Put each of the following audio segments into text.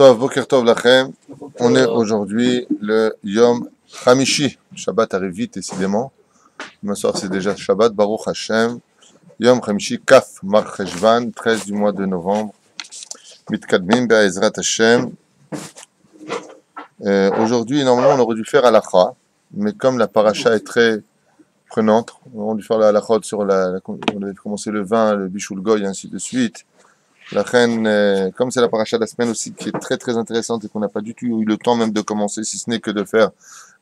Tov, Boker Tov Lachem. On est aujourd'hui le Yom Hamishi. Shabbat arrive vite, décidément. Demain soir, c'est déjà Shabbat. Baruch Hashem. Yom Hamishi, Kaf Mar Cheshvan, 13 du mois de novembre. Mitkadmim Be'ezrat Hashem. Aujourd'hui, normalement, on aurait dû faire Halakha. Mais comme la paracha est très prenante, on aurait dû faire la Halakha sur on avait commencé le vin, le Bishul Goy, et ainsi de suite. La reine, comme c'est la paracha de la semaine aussi qui est très très intéressante et qu'on n'a pas du tout eu le temps même de commencer, si ce n'est que de faire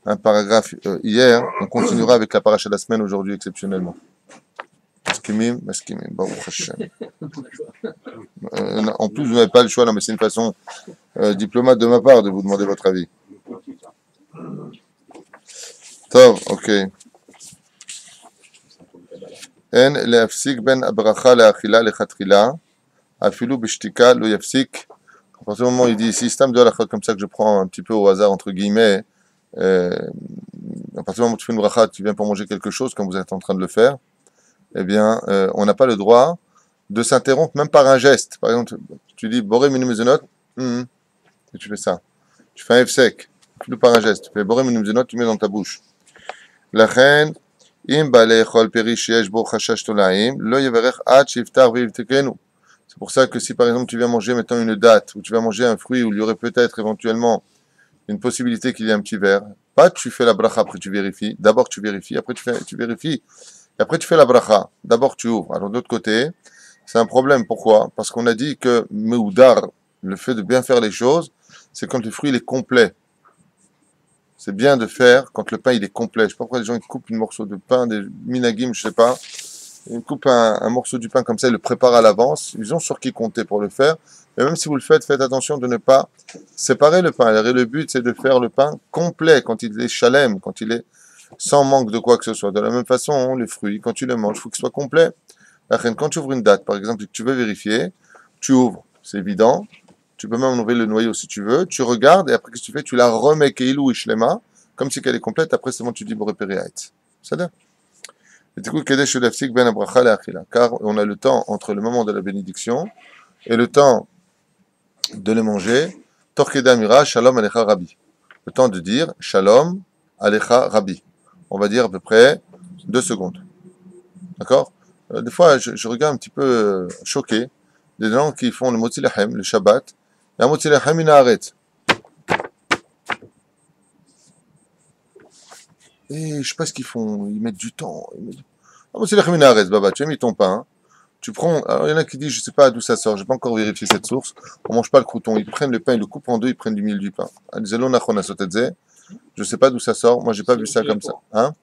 un paragraphe hier, on continuera avec la paracha de la semaine aujourd'hui exceptionnellement. Maskimim, Baruch Hashem. En plus, vous n'avez pas le choix, non, mais c'est une façon diplomate de ma part de vous demander votre avis. Tov, ok. En le'afsik ben abracha le'achila le'chatchila. Afilou b'shtika lo yafsik. À partir du moment où il dit ici, c'est un de la comme ça que je prends un petit peu au hasard entre guillemets. À partir du moment où tu fais une bracha, tu viens pour manger quelque chose, comme vous êtes en train de le faire. Eh bien, on n'a pas le droit de s'interrompre, même par un geste. Par exemple, tu dis boré minu mezonot, et tu fais ça. Tu fais un F-sec, tu par un geste. Tu fais boré minu mezonot, tu mets dans ta bouche. La reine, im balei chol perish yesh bo chashash tolaim, lo yeverech ad shiftar v'yivtekenu. C'est pour ça que si par exemple tu viens manger maintenant une date, ou tu vas manger un fruit où il y aurait peut-être éventuellement une possibilité qu'il y ait un petit verre, pas tu fais la bracha, après tu vérifies, d'abord tu vérifies, après tu vérifies, et après tu fais la bracha, d'abord tu ouvres. Alors de l'autre côté, c'est un problème, pourquoi? Parce qu'on a dit que meudar, le fait de bien faire les choses, c'est quand le fruit il est complet. C'est bien de faire quand le pain il est complet. Je sais pas pourquoi les gens ils coupent un morceau de pain, des minagim, je sais pas. Ils coupent un morceau du pain comme ça, ils le préparent à l'avance, ils ont sur qui compter pour le faire, mais même si vous le faites, faites attention de ne pas séparer le pain. Le but, c'est de faire le pain complet, quand il est chalem, quand il est sans manque de quoi que ce soit. De la même façon, les fruits, quand tu les manges, il faut qu'ils soient complets. Quand tu ouvres une date, par exemple, et que tu veux vérifier, tu ouvres, c'est évident, tu peux même ouvrir le noyau si tu veux, tu regardes, et après, qu'est-ce que tu fais? Tu la remets keilou ishlema, comme si elle est complète, après c'est bon, tu dis borépériaït. C'est-à-dire car on a le temps entre le moment de la bénédiction et le temps de le manger. Torkeda mira shalom alecha rabbi. Le temps de dire shalom alecha rabbi. On va dire à peu près 2 secondes. D'accord? Des fois, je regarde un petit peu choqué des gens qui font le motzi lahem, le Shabbat, et un motzi lahem il arrête. Et je sais pas ce qu'ils font, ils mettent du temps. Ah, c'est la Khaminares, Baba, tu as mis ton pain. Tu prends. Alors, il y en a qui disent, je sais pas d'où ça sort, j'ai pas encore vérifié cette source. On mange pas le crouton. Ils prennent le pain, ils le coupent en deux, ils prennent du milieu du pain. Je sais pas d'où ça sort, moi j'ai pas vu ça comme ça. Hein?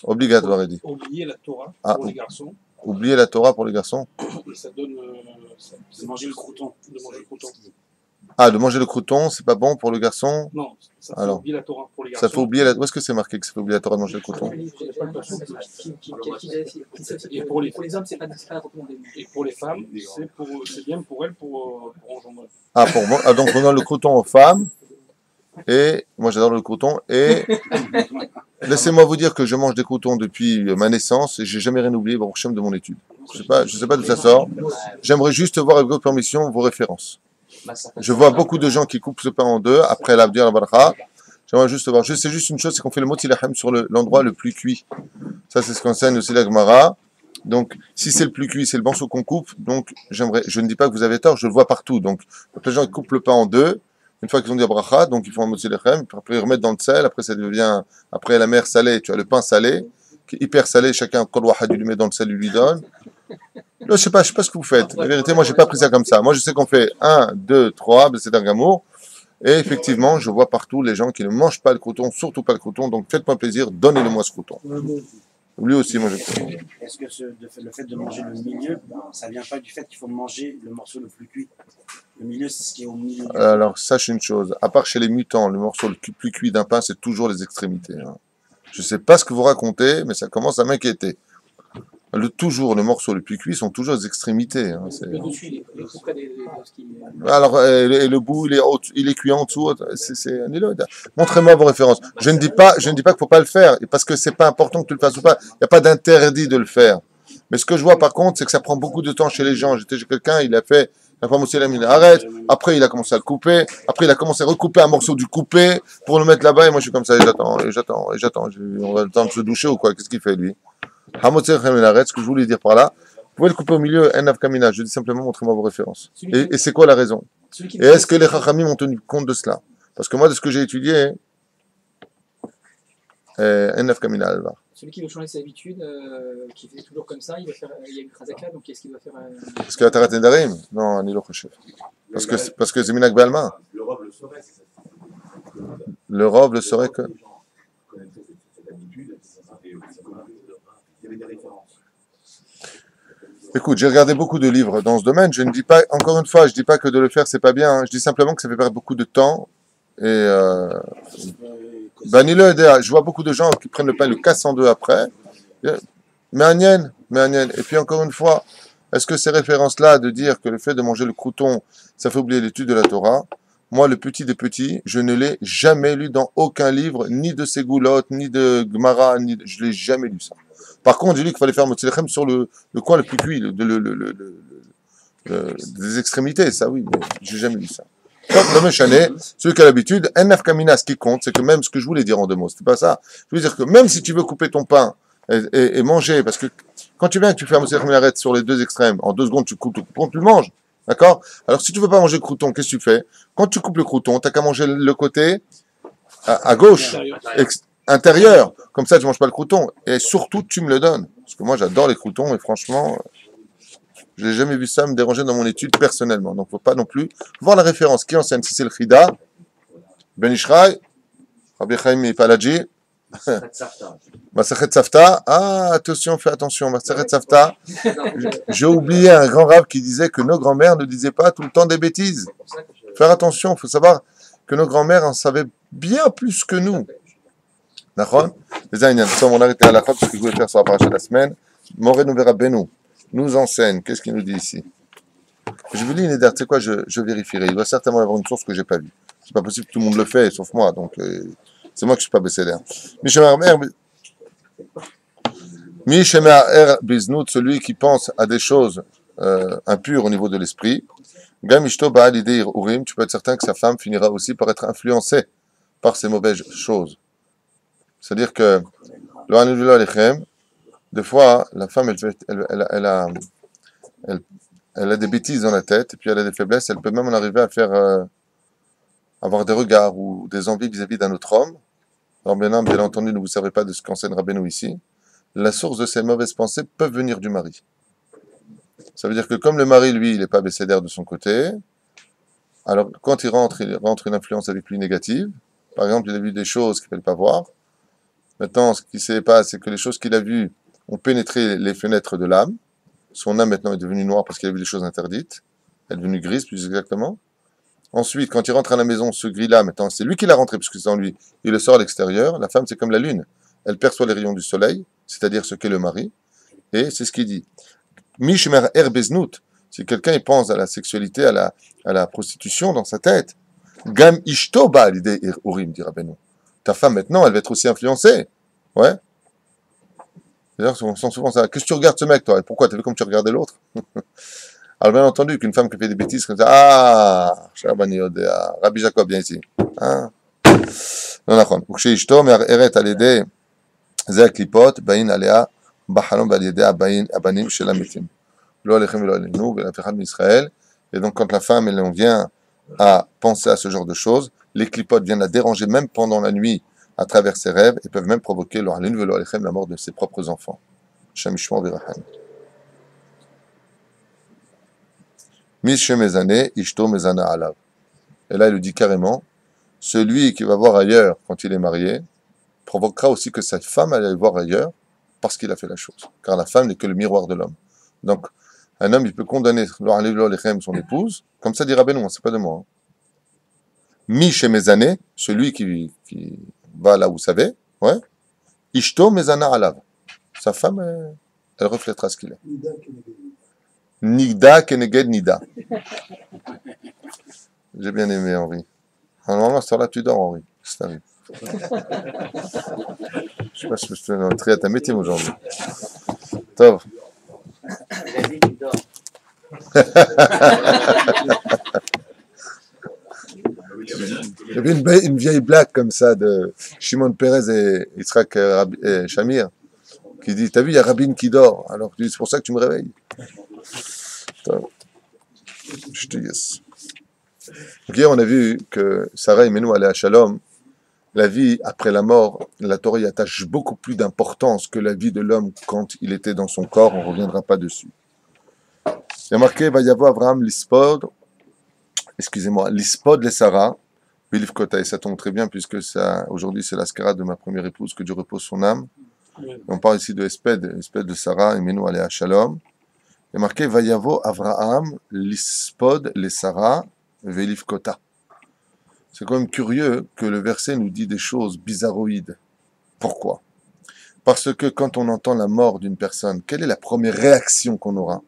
Obligatoire, il dit. Oublier la Torah pour les garçons. Oublier la Torah pour les garçons. Et ça donne. C'est manger le crouton. De manger le crouton. Ah, de manger le crouton, c'est pas bon pour le garçon? Non, ça fait oublier la Torah pour les garçons. Ça fait oublier la... Où est-ce que c'est marqué que ça fait oublier la Torah de manger le crouton? Et pour les hommes, c'est pas recommandé. Et pour les femmes, c'est bien pour elles pour engendrer. Donc on donne le crouton aux femmes. Et moi j'adore le crouton. Et laissez-moi vous dire que je mange des croutons depuis ma naissance et j'ai jamais rien oublié au chemin de mon étude. Je sais pas d'où ça sort. J'aimerais juste voir avec votre permission vos références. Je vois beaucoup de gens qui coupent ce pain en deux après l'abdir la baracha. J'aimerais juste voir. C'est juste une chose, c'est qu'on fait le motzi lahem sur l'endroit le plus cuit. Ça, c'est ce qu'enseigne aussi la Gemara. Donc, si c'est le plus cuit, c'est le morceau qu'on coupe. Donc, je ne dis pas que vous avez tort, je le vois partout. Donc, les gens ils coupent le pain en deux. Une fois qu'ils ont dit bracha, donc ils font un motzi lahem. Après, ils remettent dans le sel. Après, ça devient, après la mer salée, tu as le pain salé, qui est hyper salé. Chacun, kol wahad, il lui met dans le sel, il lui donne. Là, je sais pas ce que vous faites. La vérité, moi, j'ai pas pris ça comme ça. Moi, je sais qu'on fait 1, 2, 3, c'est un gamour. Et effectivement, je vois partout les gens qui ne mangent pas le crouton, surtout pas le crouton. Donc, faites-moi plaisir, donnez-le-moi ce crouton. Lui aussi, moi, je sais. Est-ce que le fait de manger le milieu, ça vient pas du fait qu'il faut manger le morceau le plus cuit? Le milieu, c'est ce qui est au milieu. Alors, sache une chose. À part chez les mutants, le morceau le plus cuit d'un pain, c'est toujours les extrémités. Hein. Je sais pas ce que vous racontez, mais ça commence à m'inquiéter. Le morceau le plus cuit sont toujours les extrémités. Hein, alors, et le bout, il est cuit en dessous. Montrez-moi vos références. Je ne dis pas qu'il ne faut pas le faire, parce que c'est pas important que tu le fasses ou pas. Il n'y a pas d'interdit de le faire. Mais ce que je vois par contre, c'est que ça prend beaucoup de temps chez les gens. J'étais chez quelqu'un, il a fait La femme aussi, il arrête. Après, il a commencé à le couper. Après, il a commencé à recouper un morceau du coupé pour le mettre là-bas. Et moi, je suis comme ça, et j'attends, et j'attends, et j'attends. On va le temps de se doucher ou quoi? Qu'est-ce qu'il fait, lui? Hamotzer Lechem il arrête. Ce que je voulais dire par là, vous pouvez le couper au milieu, Enaf Kamina. Je dis simplement, montrez-moi vos références. Et c'est quoi la raison? Et est-ce que les Chachamim ont tenu compte de cela? Parce que moi, de ce que j'ai étudié, Enaf Kamina, elle va. Celui qui veut changer ses habitudes, qui fait toujours comme ça, il y a une Khazaka, donc qu'est-ce qu'il doit faire Est-ce qu'il y a Tarat Nedarim? Non, ni l'Ochoshev. Parce que c'est Minak Balma. Le robe le saurait, c'est ça. Le robe le saurait que. Cette habitude, il y avait des références. Écoute, j'ai regardé beaucoup de livres dans ce domaine. Je ne dis pas, encore une fois, je dis pas que de le faire c'est pas bien. Je dis simplement que ça fait perdre beaucoup de temps. Et Banile, je vois beaucoup de gens qui prennent le pain, le cassent en deux après. Mais Agnès. Et puis encore une fois, est-ce que ces références-là de dire que le fait de manger le crouton, ça fait oublier l'étude de la Torah? Moi, le petit des petits, je ne l'ai jamais lu dans aucun livre, ni de Ségoulotte, ni de Gemara, je l'ai jamais lu ça. Par contre, j'ai lu qu'il fallait faire Motzi Lechem sur le coin le plus cuit, des extrémités, ça oui, mais j'ai jamais lu ça. Donc, le Méchané, celui qui a l'habitude, un nafkamina, ce qui compte, c'est que même ce que je voulais dire en deux mots, c'était pas ça. Je veux dire que même si tu veux couper ton pain et manger, parce que quand tu viens et que tu fais un Motzi Lechem arrête sur les deux extrêmes, en 2 secondes, tu coupes le crouton, tu le manges. D'accord? Alors, si tu veux pas manger le crouton, qu'est-ce que tu fais? Quand tu coupes le crouton, t'as qu'à manger le côté à gauche, intérieur. Comme ça, tu manges pas le crouton. Et surtout, tu me le donnes. Parce que moi, j'adore les croutons et franchement, je n'ai jamais vu ça me déranger dans mon étude personnellement. Donc, faut pas non plus voir la référence. Qui enseigne? Si c'est le Chida, Ben Ishraï, Rabbi Chaim Paladji, Masachet Safta. Ah, attention, fais attention. Masachet Safta. J'ai oublié un grand rave qui disait que nos grands-mères ne disaient pas tout le temps des bêtises. Faire attention, il faut savoir que nos grands-mères en savaient bien plus que nous. D'accord? Les amis, on arrête à la fin parce que je voulais faire sur la paracha de la semaine. Moré nous verra Benou. Nous enseigne. Qu'est-ce qu'il nous dit ici? Je vous lis une idée, tu sais quoi, je vérifierai. Il doit certainement y avoir une source que je n'ai pas vue. C'est pas possible que tout le monde le fait, sauf moi. Donc, c'est moi qui ne suis pas bécédaire. Mishemer Biznout, celui qui pense à des choses impures au niveau de l'esprit. Gamishto Baal Idir Urim, tu peux être certain que sa femme finira aussi par être influencée par ces mauvaises choses. C'est-à-dire que, des fois, la femme, elle a des bêtises dans la tête, et puis elle a des faiblesses, elle peut même en arriver à faire avoir des regards ou des envies vis-à-vis d'un autre homme. Alors bien entendu, ne vous savez pas de ce qu'enseigne Rabbeinu ici. La source de ces mauvaises pensées peuvent venir du mari. Ça veut dire que comme le mari, lui, il n'est pas bécédaire de son côté, alors quand il rentre une influence avec lui négative. Par exemple, il a vu des choses qu'il ne fallait pas voir. Maintenant, ce qui se passe, c'est que les choses qu'il a vues ont pénétré les fenêtres de l'âme. Son âme maintenant est devenue noire parce qu'il a vu des choses interdites. Elle est devenue grise, plus exactement. Ensuite, quand il rentre à la maison, ce gris-là, maintenant, c'est lui qui l'a rentré, puisque c'est en lui. Il le sort à l'extérieur. La femme, c'est comme la lune. Elle perçoit les rayons du soleil, c'est-à-dire ce qu'est le mari. Et c'est ce qu'il dit. Mishmer Beznut. Si quelqu'un il pense à la sexualité, à la prostitution dans sa tête, Gam Ishto ba l'idée Urim, dira Beno. Ta femme, maintenant, elle va être aussi influencée. Ouais. D'ailleurs, on sent souvent ça. Qu'est-ce que tu regardes ce mec, toi? Et pourquoi? T'as vu comme tu regardais l'autre? Alors, bien entendu, qu'une femme qui fait des bêtises comme ça, ah, Shabani Odea, Rabbi Jacob, viens ici. Hein? Non, d'accord. Ukshé Ishto, mais Eret al yedé, Zé Klipot, Bain Alea, Bachalom bal yedé, Abanim, Shelamitim. Lo alechem velo alenu, vela fechad Israël. Et donc, quand la femme, elle en vient à penser à ce genre de choses, les clipotes viennent la déranger même pendant la nuit à travers ses rêves et peuvent même provoquer la mort de ses propres enfants. Shamishmo v'rachan. Mishe mezane, ishto mezana alav. Et là, il le dit carrément, celui qui va voir ailleurs quand il est marié provoquera aussi que sa femme aille voir ailleurs parce qu'il a fait la chose. Car la femme n'est que le miroir de l'homme. Donc, un homme, il peut condamner son épouse, comme ça dit Rabbeinu, c'est pas de moi. Mi chez mes années, celui qui va là où vous savez, ouais. Ishto mezana alav. Sa femme, elle reflètera ce qu'il est. Nida keneged nida. J'ai bien aimé Henri. Normalement, à ce temps-là, tu dors, Henri. C'est arrivé. Je sais pas si je fais très à ta métier aujourd'hui. Tov. Il y avait une vieille blague comme ça de Shimon Peres et Yitzhak Shamir qui dit, t'as vu, il y a Rabin qui dort. Alors tu dis, c'est pour ça que tu me réveilles. Attends. Je te dis. Donc hier, on a vu que Sarah et Menou allaient à Shalom. La vie après la mort, la Torah y attache beaucoup plus d'importance que la vie de l'homme quand il était dans son corps. On ne reviendra pas dessus. Il y a marqué, va y avoir Abraham l'ispod, l'ispod les Sarah, Bilif Kota, et ça tombe très bien puisque ça, aujourd'hui c'est l'ascara de ma première épouse, que Dieu repose son âme. Et on parle ici de Esped de Sarah, et Menou allait à Shalom. Il y a marqué, va y avoir Abraham l'ispod les Sarah, Bilif Kota. C'est quand même curieux que le verset nous dit des choses bizarroïdes. Pourquoi? Parce que quand on entend la mort d'une personne, quelle est la première réaction qu'on aura?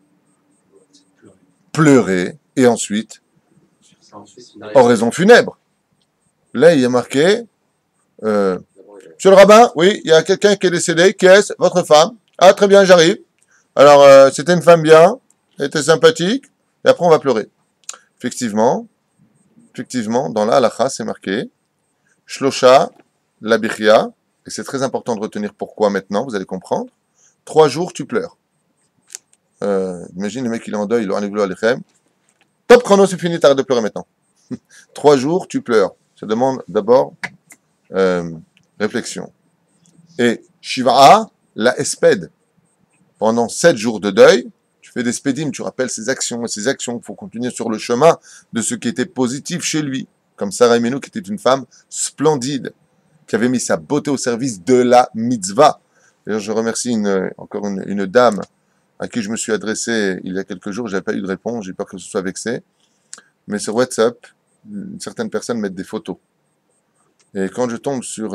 Pleurer, et ensuite, oraison funèbre. Là, il y a marqué, Monsieur le rabbin, oui, il y a quelqu'un qui est décédé, qui est votre femme? Ah, très bien, j'arrive. Alors, c'était une femme bien, elle était sympathique, et après on va pleurer. Effectivement, dans la halakha, c'est marqué Shlosha, la bichia, et c'est très important de retenir pourquoi maintenant, vous allez comprendre. 3 jours, tu pleures. Imagine le mec, il est en deuil, il a un alechem. Top chrono, c'est fini, t'arrêtes de pleurer maintenant. 3 jours, tu pleures. Ça demande d'abord réflexion. Et Shiva'a, la espède. Pendant 7 jours de deuil, tu fais des spédim, tu rappelles ses actions, il faut continuer sur le chemin de ce qui était positif chez lui. Comme Sarah Menou, qui était une femme splendide, qui avait mis sa beauté au service de la mitzvah. D'ailleurs, je remercie encore une dame à qui je me suis adressé il y a quelques jours, je n'avais pas eu de réponse, j'ai peur que ce soit vexé. Mais sur WhatsApp, certaines personnes mettent des photos. Et quand je tombe sur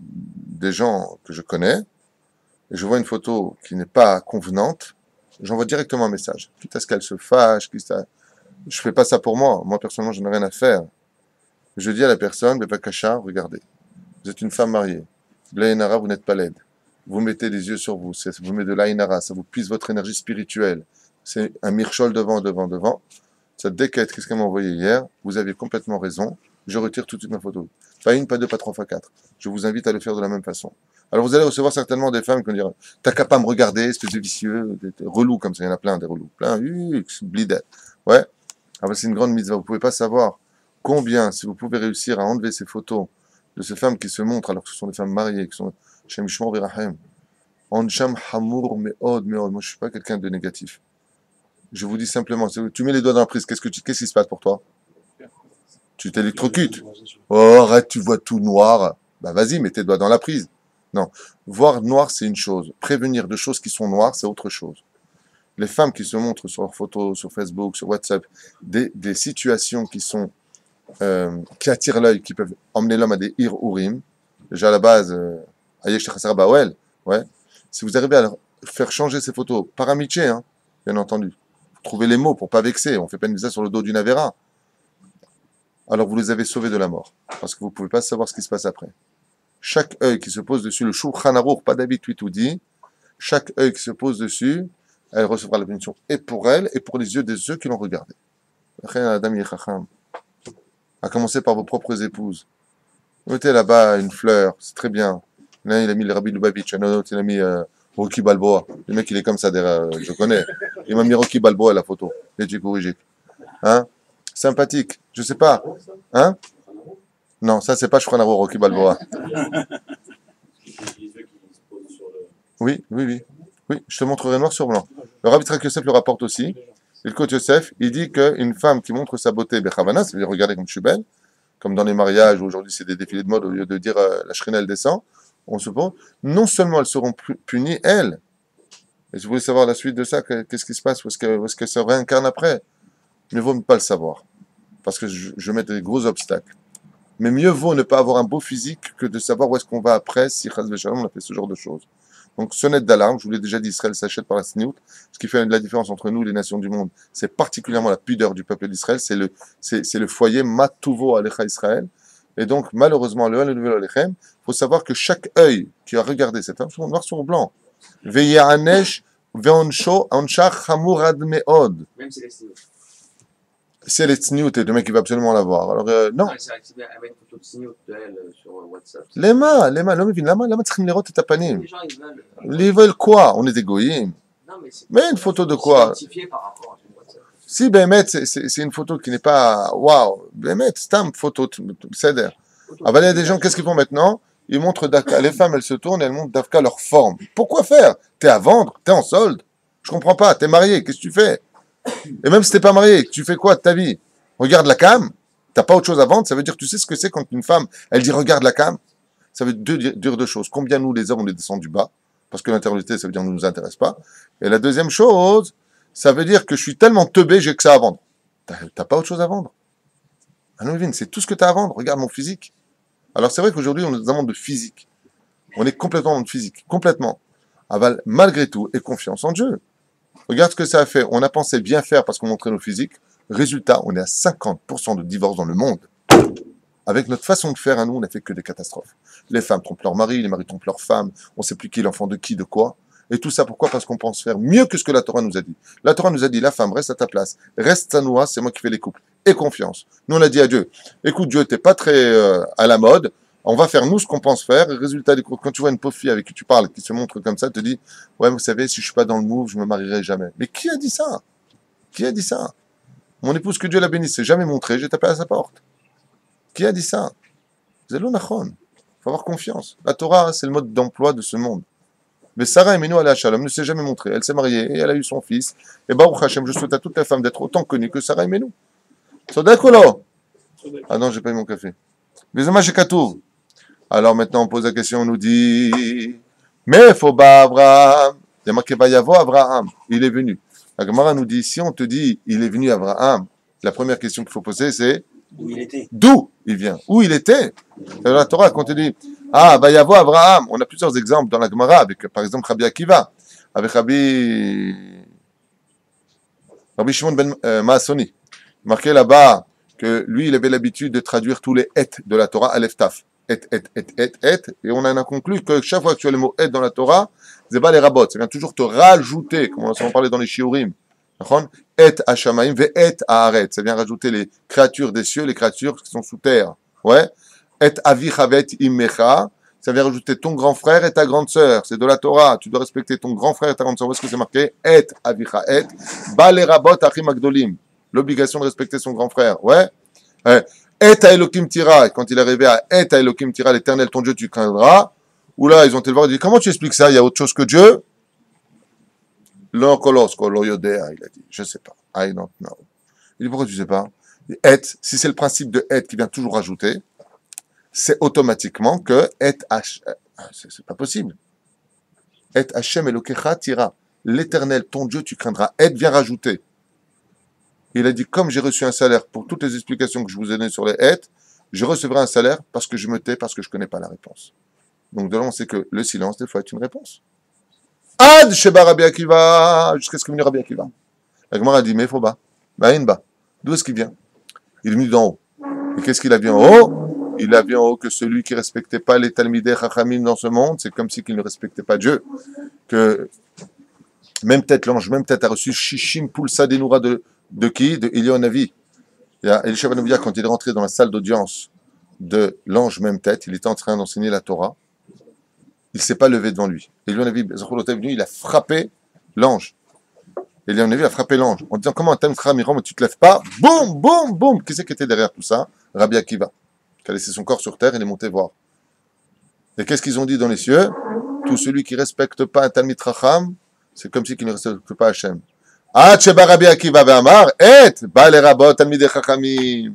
des gens que je connais, et je vois une photo qui n'est pas convenante, j'envoie directement un message. Quitte à ce qu'elle se fâche, je fais pas ça pour moi. Moi, personnellement, je n'ai rien à faire. Je dis à la personne, Bepakasha, regardez, vous êtes une femme mariée. Blainara, vous n'êtes pas laide. Vous mettez les yeux sur vous, vous mettez de l'aïnara, ça vous puise votre énergie spirituelle. C'est un mirchol devant. Cette déquête, qu'est-ce qu'elle m'a envoyé hier? Vous aviez complètement raison. Je retire tout de suite ma photo. Pas une, pas deux, pas trois, pas quatre. Je vous invite à le faire de la même façon. Alors vous allez recevoir certainement des femmes qui vont dire, t'as qu'à pas me regarder, espèce de vicieux, des relous comme ça. Il y en a plein, des relous. Plein, blidet. Ouais. Ah ben, c'est une grande mitzvah. Vous pouvez pas savoir combien, si vous pouvez réussir à enlever ces photos de ces femmes qui se montrent alors que ce sont des femmes mariées, qui sont Shem Shmor Verahem. Ansham Hamour Meod. Moi, je suis pas quelqu'un de négatif. Je vous dis simplement, tu mets les doigts dans la prise, qu'est-ce qui se passe pour toi? Tu t'électrocutes. Oh, arrête, tu vois tout noir. Bah vas-y, mets tes doigts dans la prise. Non, voir noir, c'est une chose. Prévenir de choses qui sont noires, c'est autre chose. Les femmes qui se montrent sur leurs photos, sur Facebook, sur WhatsApp, des situations qui attirent l'œil, qui peuvent emmener l'homme à des ir-urim. Déjà à la base, Ayesh Chassar Bawel, ouais. Si vous arrivez à leur faire changer ces photos, par amitié, hein, bien entendu. Trouvez les mots pour pas vexer. On fait pas une visa sur le dos d'une Avera. Alors vous les avez sauvés de la mort. Parce que vous pouvez pas savoir ce qui se passe après. Chaque œil qui se pose dessus, le Shulchan Aruch, pas David dit, chaque œil qui se pose dessus, elle recevra la bénédiction et pour elle et pour les yeux de ceux qui l'ont regardé. À commencer par vos propres épouses. Mettez là-bas une fleur, c'est très bien. L'un il a mis le Rabbi Lubavitch, un autre il a mis Rocky Balboa. Le mec il est comme ça derrière, je connais. Il m'a mis Rocky Balboa à la photo. Et tu corriges. Hein? Sympathique, je sais pas. Hein? Non, ça c'est pas Shkranaro, Rocky Balboa. Oui, je te montrerai noir sur blanc. Le Rabbi Yitzhak Yosef le rapporte aussi. Et le coach Yosef, il dit qu'une femme qui montre sa beauté, Bechavana, c'est-à-dire regardez comme je suis belle, comme dans les mariages, où aujourd'hui c'est des défilés de mode, au lieu de dire la shrina elle descend, on se pose, non seulement elles seront punies, elles. Et si vous voulez savoir la suite de ça, qu'est-ce qui se passe, où est-ce que ça réincarne après? Mieux vaut ne pas le savoir, parce que je mets des gros obstacles. Mais mieux vaut ne pas avoir un beau physique que de savoir où est-ce qu'on va après si Chaz Veshalom on a fait ce genre de choses. Donc sonnette d'alarme, je vous l'ai déjà dit, Israël s'achète par la sniout. Ce qui fait la différence entre nous et les nations du monde, c'est particulièrement la pudeur du peuple d'Israël, c'est le foyer Matuvo Alecha Israël. Et donc malheureusement, le Alechem, il faut savoir que chaque œil qui a regardé cette femme, noir sur blanc, Veyanesh ve'onsho onsha chamur ad me'od. Même si elle est snooze. Si elle est tsniout et le mec il va absolument la voir. Alors non. Elle s'est activée avec une photo de snooze d'elle sur WhatsApp. למה? לא מבין. למה צריכים לראות את הפנים? Les gens, ils veulent. Ils veulent quoi? On est égoïstes. Non, mais c'est. Mais une photo de quoi? Identifié par rapport à son WhatsApp. Si באמת c'est une photo qui n'est pas waouh, באמת סתם photo בסדר. אבל il y a des gens, qu'est-ce qu'ils font maintenant? Ils montrent Dafka. Les femmes, elles se tournent et elles montrent Dafka leur forme. Pourquoi faire? T'es à vendre? T'es en solde? Je comprends pas. T'es marié? Qu'est-ce que tu fais? Et même si t'es pas marié, tu fais quoi de ta vie? Regarde la cam. T'as pas autre chose à vendre? Ça veut dire, tu sais ce que c'est quand une femme, elle dit regarde la cam? Ça veut dire deux choses. Combien nous, les hommes, on les descend du bas? Parce que l'intériorité, ça veut dire que ne nous intéresse pas. Et la deuxième chose, ça veut dire que je suis tellement teubé, j'ai que ça à vendre. T'as pas autre chose à vendre. Ah non, c'est tout ce que t'as à vendre. Regarde mon physique. Alors c'est vrai qu'aujourd'hui, on est dans un monde de physique. On est complètement dans le physique. Complètement. Aval, malgré tout, et confiance en Dieu. Regarde ce que ça a fait. On a pensé bien faire parce qu'on montrait nos physiques. Résultat, on est à 50% de divorces dans le monde. Avec notre façon de faire, à nous, on n'a fait que des catastrophes. Les femmes trompent leur mari, les maris trompent leurs femmes, on ne sait plus qui est l'enfant de qui, de quoi. Et tout ça, pourquoi? Parce qu'on pense faire mieux que ce que la Torah nous a dit. La Torah nous a dit, la femme, reste à ta place, reste à nous, c'est moi qui fais les couples. Et confiance. Nous, on a dit à Dieu, écoute Dieu, t'es pas très à la mode, on va faire nous ce qu'on pense faire. Et résultat, quand tu vois une pauvre fille avec qui tu parles, qui se montre comme ça, te dit, ouais, vous savez, si je suis pas dans le move, je me marierai jamais. Mais qui a dit ça? Qui a dit ça? Mon épouse, que Dieu la bénisse, s'est jamais montrée, j'ai tapé à sa porte. Qui a dit ça? Zelo Nachon. Il faut avoir confiance. La Torah, c'est le mode d'emploi de ce monde. Mais Sarah Emenu Aleh Shalom ne s'est jamais montrée. Elle s'est mariée et elle a eu son fils. Et Baruch Hashem, je souhaite à toutes les femmes d'être autant connues que Sarah Emenu. Sodek ou lo? Ah non, j'ai pas eu mon café. Bizoma Shekatour. Alors maintenant, on pose la question, on nous dit, mais faut pas Abraham. Il y a marqué Vayavo Abraham. Il est venu. La Gemara nous dit, si on te dit, il est venu Abraham, la première question qu'il faut poser, c'est, Où il était. d'où il vient? Où il était? Dans la Torah, quand on te dit, ah, Vayavo Abraham, on a plusieurs exemples dans la Gemara, avec, par exemple, Rabbi Akiva, avec Rabbi Shimon ben Maasoni. Marqué là-bas que lui, il avait l'habitude de traduire tous les et de la Torah, Aleph Taf. Et, et on en a conclu que chaque fois que tu as le mot et dans la Torah, c'est pas les rabots, ça vient toujours te rajouter, comme on a souvent parlé dans les shiurim. Et Hashamaim ve et Haaret, ça vient rajouter les créatures des cieux, les créatures qui sont sous terre. Ouais. Et Avichavet Immecha, ça vient rajouter ton grand frère et ta grande sœur. C'est de la Torah. Tu dois respecter ton grand frère et ta grande sœur. Où est-ce que c'est marqué? Et Avicha et Ba les rabot Achim Agdolim. L'obligation de respecter son grand frère. Ouais. Et à Elohim Tira, quand il est arrivé à Et à Elohim Tira, l'éternel, ton Dieu, tu craindras. Ou là, ils ont été le voir, ils ont dit, comment tu expliques ça? Il y a autre chose que Dieu? L'onkolosko, l'oyodea, il a dit, je sais pas. I don't know. Il dit, pourquoi tu sais pas? Et, si c'est le principe de et qui vient toujours rajouter, c'est automatiquement que et c'est pas possible. Et Hashem Elokecha Tira, l'éternel, ton Dieu, tu craindras. Et vient rajouter. Il a dit, comme j'ai reçu un salaire pour toutes les explications que je vous ai données sur les hêtes, je recevrai un salaire parce que je me tais, parce que je ne connais pas la réponse. Donc de là, on sait que le silence, des fois, est une réponse. Ad Sheba Rabbi Akiva, jusqu'à ce que venu Rabbi Akiva. La Gemara a dit, mais il faut bas. Ba'inba. D'où est-ce qu'il vient? Il est venu d'en haut. Et qu'est-ce qu'il a vu en haut? Il a vu en haut que celui qui ne respectait pas les Talmidei Chachamim dans ce monde, c'est comme si qu'il ne respectait pas Dieu. Que même tête l'ange, même tête a reçu Shishim Pulsa Denura de qui? De Eliyahu Navi. Elisha ben Novia, quand il est rentré dans la salle d'audience de l'ange même tête, il était en train d'enseigner la Torah. Il ne s'est pas levé devant lui. Eliyahu Navi, il a frappé l'ange. Eliyahu Navi a frappé l'ange en disant, comment un Talmid Chacham, tu ne te lèves pas? Boum, boum, boum. Qui c'est qui était derrière tout ça? Rabbi Akiva, qui a laissé son corps sur terre et il est monté voir. Et qu'est-ce qu'ils ont dit dans les cieux? Tout celui qui ne respecte pas un Talmid Chacham, c'est comme si il ne respecte pas Hachem. Ah, Sheba Rabbi Akiva ve'amar, et, ba le rabot Talmidei Chachamim.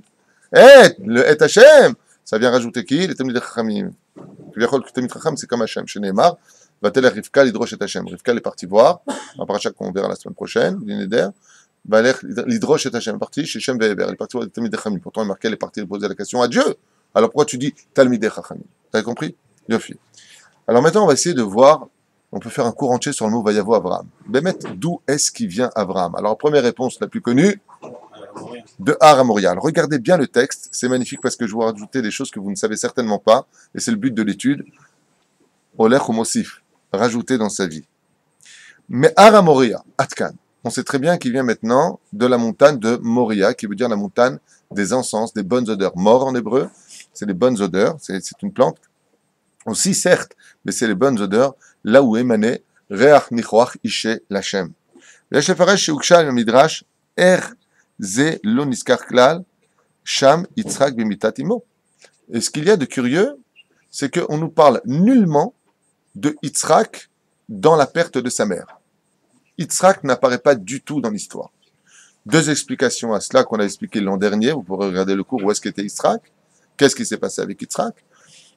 Et, le et Hachem, ça vient rajouter qui? Les Talmidei Chachamim. Tu vois que Talmid Chacham, c'est comme Hachem. Chez Neymar, va-t-elle Rivka l'idrosh et Hachem. Rivka est parti voir, un paracha qu'on verra la semaine prochaine, l'Ineder, va l'idrosh et Hachem, parti chez Shem ve'ever, il est parti voir les Talmidei Chachamim. Pourtant, il marquait, elle est partie poser la question à Dieu. Alors pourquoi tu dis Talmidei Chachamim? T'as compris? Yofi. Alors maintenant, on va essayer de voir. On peut faire un cours entier sur le mot Vayavo Abraham. Bémet, d'où est-ce qu'il vient Abraham? Alors, première réponse la plus connue, de Har à Moriah. Regardez bien le texte, c'est magnifique parce que je vais vous rajouter des choses que vous ne savez certainement pas, et c'est le but de l'étude. Olech ou Mosif, rajouter dans sa vie. Me'ara Moria, Atkan. On sait très bien qu'il vient maintenant de la montagne de Moria, qui veut dire la montagne des encens, des bonnes odeurs. Mor en hébreu, c'est les bonnes odeurs, c'est une plante. Aussi, certes, mais c'est les bonnes odeurs, là où émanait Reach Nichoach Ishe Lachem. ויש לפרש שהוגשה במדרש, איך זה לא נזכר כלל, שם יצחק במיתת אמו. Et ce qu'il y a de curieux, c'est qu'on nous parle nullement de Yitzhak dans la perte de sa mère. Yitzhak n'apparaît pas du tout dans l'histoire. Deux explications à cela qu'on a expliqué l'an dernier, vous pourrez regarder le cours où est-ce qu'était Yitzhak, qu'est-ce qui s'est passé avec Yitzhak.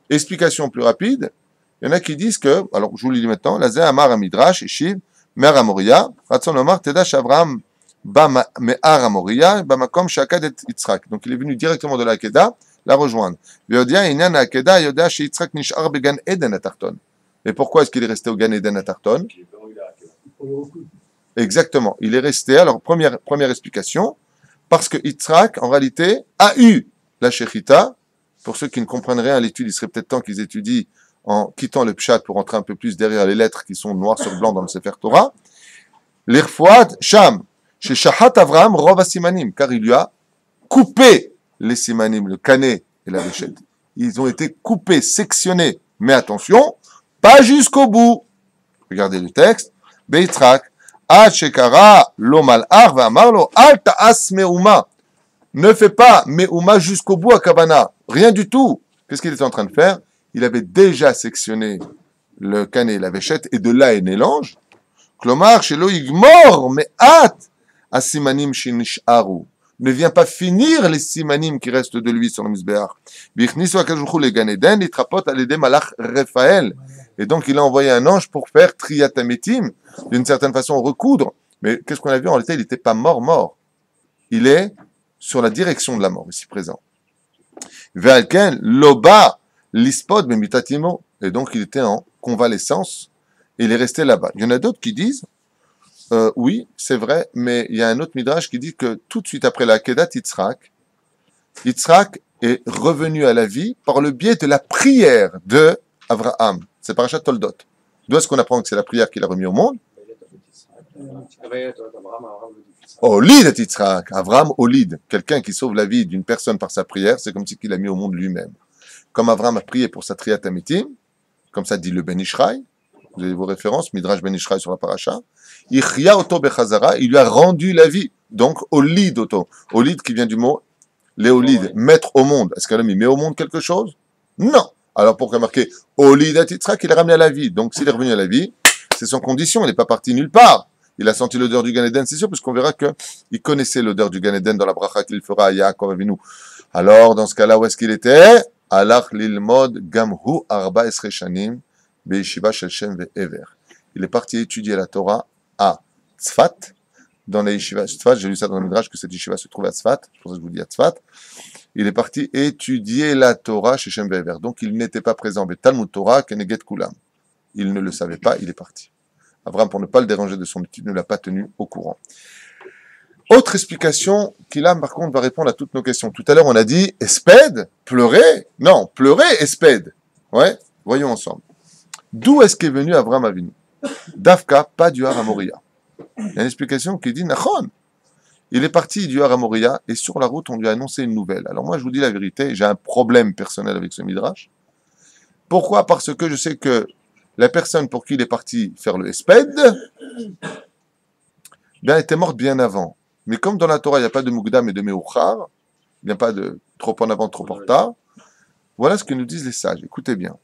Explication plus rapide, il y en a qui disent que, alors je vous le dis maintenant, Lazé Amar Midrash, Ishiv, Mer Amoria, Ratson Omar, Tedash Avram, Ba Me'ar Amoria, Bamakom Shakad et Yitzhak. Donc il est venu directement de la Hakeda, la rejoindre. Yodia, Inyan Hakeda, Yodia, chez Yitzhak Nishar Began Eden Atarton. Et pourquoi est-ce qu'il est resté au Gan Eden Atarton? Exactement, il est resté, alors première explication, parce que Yitzhak, en réalité, a eu la Shechita. Pour ceux qui ne comprennent rien à l'étude, il serait peut-être temps qu'ils étudient en quittant le Pshat pour entrer un peu plus derrière les lettres qui sont noires sur blanc dans le Sefer Torah. L'Irfouad, Sham, chez Shahat Avram, Rov Simanim, car il lui a coupé les Simanim, le canet et la véchette. Ils ont été coupés, sectionnés. Mais attention, pas jusqu'au bout. Regardez le texte. Beitrak, Ad Shekara, Lo Mal'ar, Va'amarlo, Al Ta'as Me'uma. Ne fais pas Me'uma jusqu'au bout à Kavana. Rien du tout. Qu'est-ce qu'il était en train de faire? Il avait déjà sectionné le canet et la véchette, et de là est né l'ange. Klomar, Shelo Igmor, Me'at, Asimanim Shinish'aru. Ne vient pas finir les simanim qui restent de lui sur le Mizbeach. Bichnisu Akajouchou le Gan Eden, Itrapot Alede Malach Raphaël. Et donc il a envoyé un ange pour faire Triatametim, d'une certaine façon recoudre. Mais qu'est-ce qu'on a vu? En réalité, il n'était pas mort. Il est sur la direction de la mort, ici présent. Ve'alken, Loba, Lispod, Bemitatimo. Et donc il était en convalescence, et il est resté là-bas. Il y en a d'autres qui disent, oui, c'est vrai, mais il y a un autre midrash qui dit que tout de suite après la Kedat Yitzhak est revenu à la vie par le biais de la prière de Avraham. C'est Parashat Toldot. D'où est-ce qu'on apprend que c'est la prière qu'il a remis au monde? Olid et Yitzhak. Avraham Olid. Quelqu'un qui sauve la vie d'une personne par sa prière, c'est comme si qu'il l'a mis au monde lui-même. Comme Avraham a prié pour sa Triat Amitim, comme ça dit le Ben Ishraï, vous avez vos références, Midrash Ben Ishraï sur la paracha, Ichya Oto Bechazara, il lui a rendu la vie. Donc, Olid Oto. Olid qui vient du mot Léolid, mettre au monde. Est-ce qu'elle met au monde quelque chose? Non. Alors pourquoi marquer Olid et Yitzhak, il est ramené à la vie. Donc s'il est revenu à la vie, c'est son condition, il n'est pas parti nulle part. Il a senti l'odeur du Gan Eden, c'est sûr, puisqu'on verra qu'il connaissait l'odeur du Gan Eden dans la bracha qu'il fera à Yaakov Avinu. Alors, dans ce cas-là, où est-ce qu'il était? Alach lilmod gamhu arba esreshanim be'yeshiva shel Shem ve'ever. Il est parti étudier la Torah à Tzfat, dans la yeshiva Tzfat, j'ai lu ça dans le Midrash que cette yeshiva se trouve à Tzfat, c'est pour ça que je vous dis à Tzfat. Il est parti étudier la Torah chez Shem ve'ever. Donc il n'était pas présent, mais Talmud Torah keneget kulam. Il ne le savait pas, il est parti. Abraham, pour ne pas le déranger de son étude, ne l'a pas tenu au courant. Autre explication qui là, par contre, va répondre à toutes nos questions. Tout à l'heure, on a dit Esped, pleurer. Non, pleurer, Esped. Ouais, voyons ensemble. D'où est-ce qu'est venu Abraham Avinu? Dafka, pas du Har Moria. Il y a une explication qui dit Nachon. Il est parti du Har Moria et sur la route, on lui a annoncé une nouvelle. Alors moi, je vous dis la vérité, j'ai un problème personnel avec ce Midrash. Pourquoi? Parce que je sais que la personne pour qui il est parti faire le Esped, bien, était morte bien avant. Mais comme dans la Torah, il n'y a pas de Mugdam et de Meuchar, il n'y a pas de trop en avant, trop en retard, voilà ce que nous disent les sages. Écoutez bien.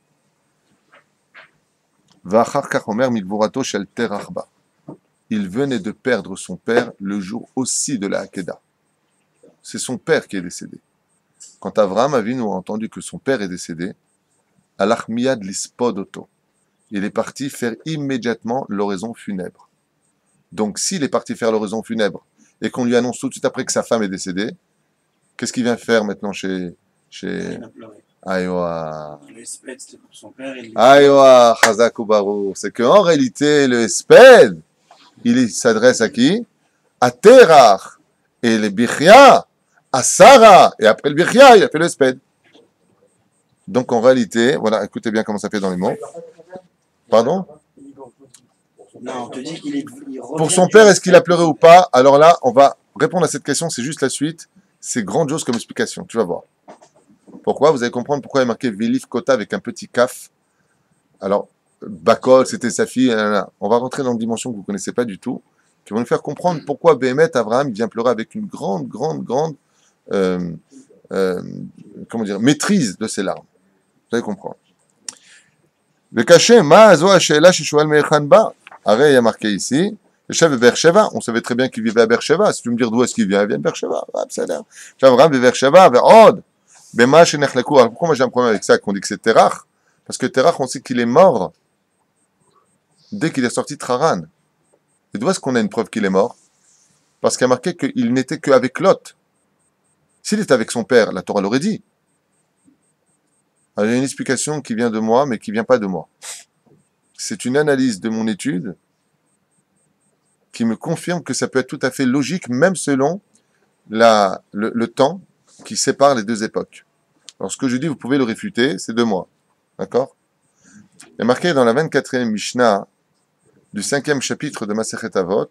Il venait de perdre son père le jour aussi de la Hakeda. C'est son père qui est décédé. Quand Avraham Avinu a entendu que son père est décédé, alach miyad lispod oto. Il est parti faire immédiatement l'oraison funèbre. Donc s'il est parti faire l'oraison funèbre et qu'on lui annonce tout de suite après que sa femme est décédée, qu'est-ce qu'il vient faire maintenant chez... Aïwa. Le Esped, c'était pour son père. Aïwa, Chazak Ubarou. C'est qu'en réalité, le Esped, il s'adresse à qui? À Terach. Et le Bichia, à Sarah. Et après le Bichia, il a fait le Esped. Donc en réalité, voilà, écoutez bien comment ça fait dans les mots. Pardon? Non, on te dit qu'il il Pour revient son du- père, est-ce qu'il a pleuré ou pas? Alors là, on va répondre à cette question, c'est juste la suite. C'est grandiose comme explication, tu vas voir. Pourquoi? Vous allez comprendre pourquoi il est marqué Vélif Kota avec un petit kaf. Alors, Bakol, c'était sa fille. Nanana. On va rentrer dans une dimension que vous ne connaissez pas du tout, qui va nous faire comprendre pourquoi Béhémet, Abraham, il vient pleurer avec une grande euh, euh, comment dire, maîtrise de ses larmes. Vous allez comprendre. Le cachet, Ma'azo Hashela Shishoual Me'echan Ba. Arrête, il y a marqué ici. Le chef de Beersheba, on savait très bien qu'il vivait à Beersheba. Si tu me dis d'où est-ce qu'il vient, il vient de Beersheba. Ah, c'est là. Abraham de Beersheba, Ve'od. Bema Shenechlaku. Alors pourquoi moi j'ai un problème avec ça, qu'on dit que c'est Terach? Parce que Terach, on sait qu'il est mort dès qu'il est sorti de Haran. Et d'où est-ce qu'on a une preuve qu'il est mort? Parce qu'il y a marqué qu'il n'était qu'avec Lot. S'il était avec son père, la Torah l'aurait dit. Alors, il y a une explication qui vient de moi, mais qui ne vient pas de moi. C'est une analyse de mon étude qui me confirme que ça peut être tout à fait logique, même selon le temps qui sépare les deux époques. Alors, ce que je dis, vous pouvez le réfuter, c'est de moi. D'accord? Il y a marqué dans la 24e Mishnah du 5e chapitre de Masechet Avot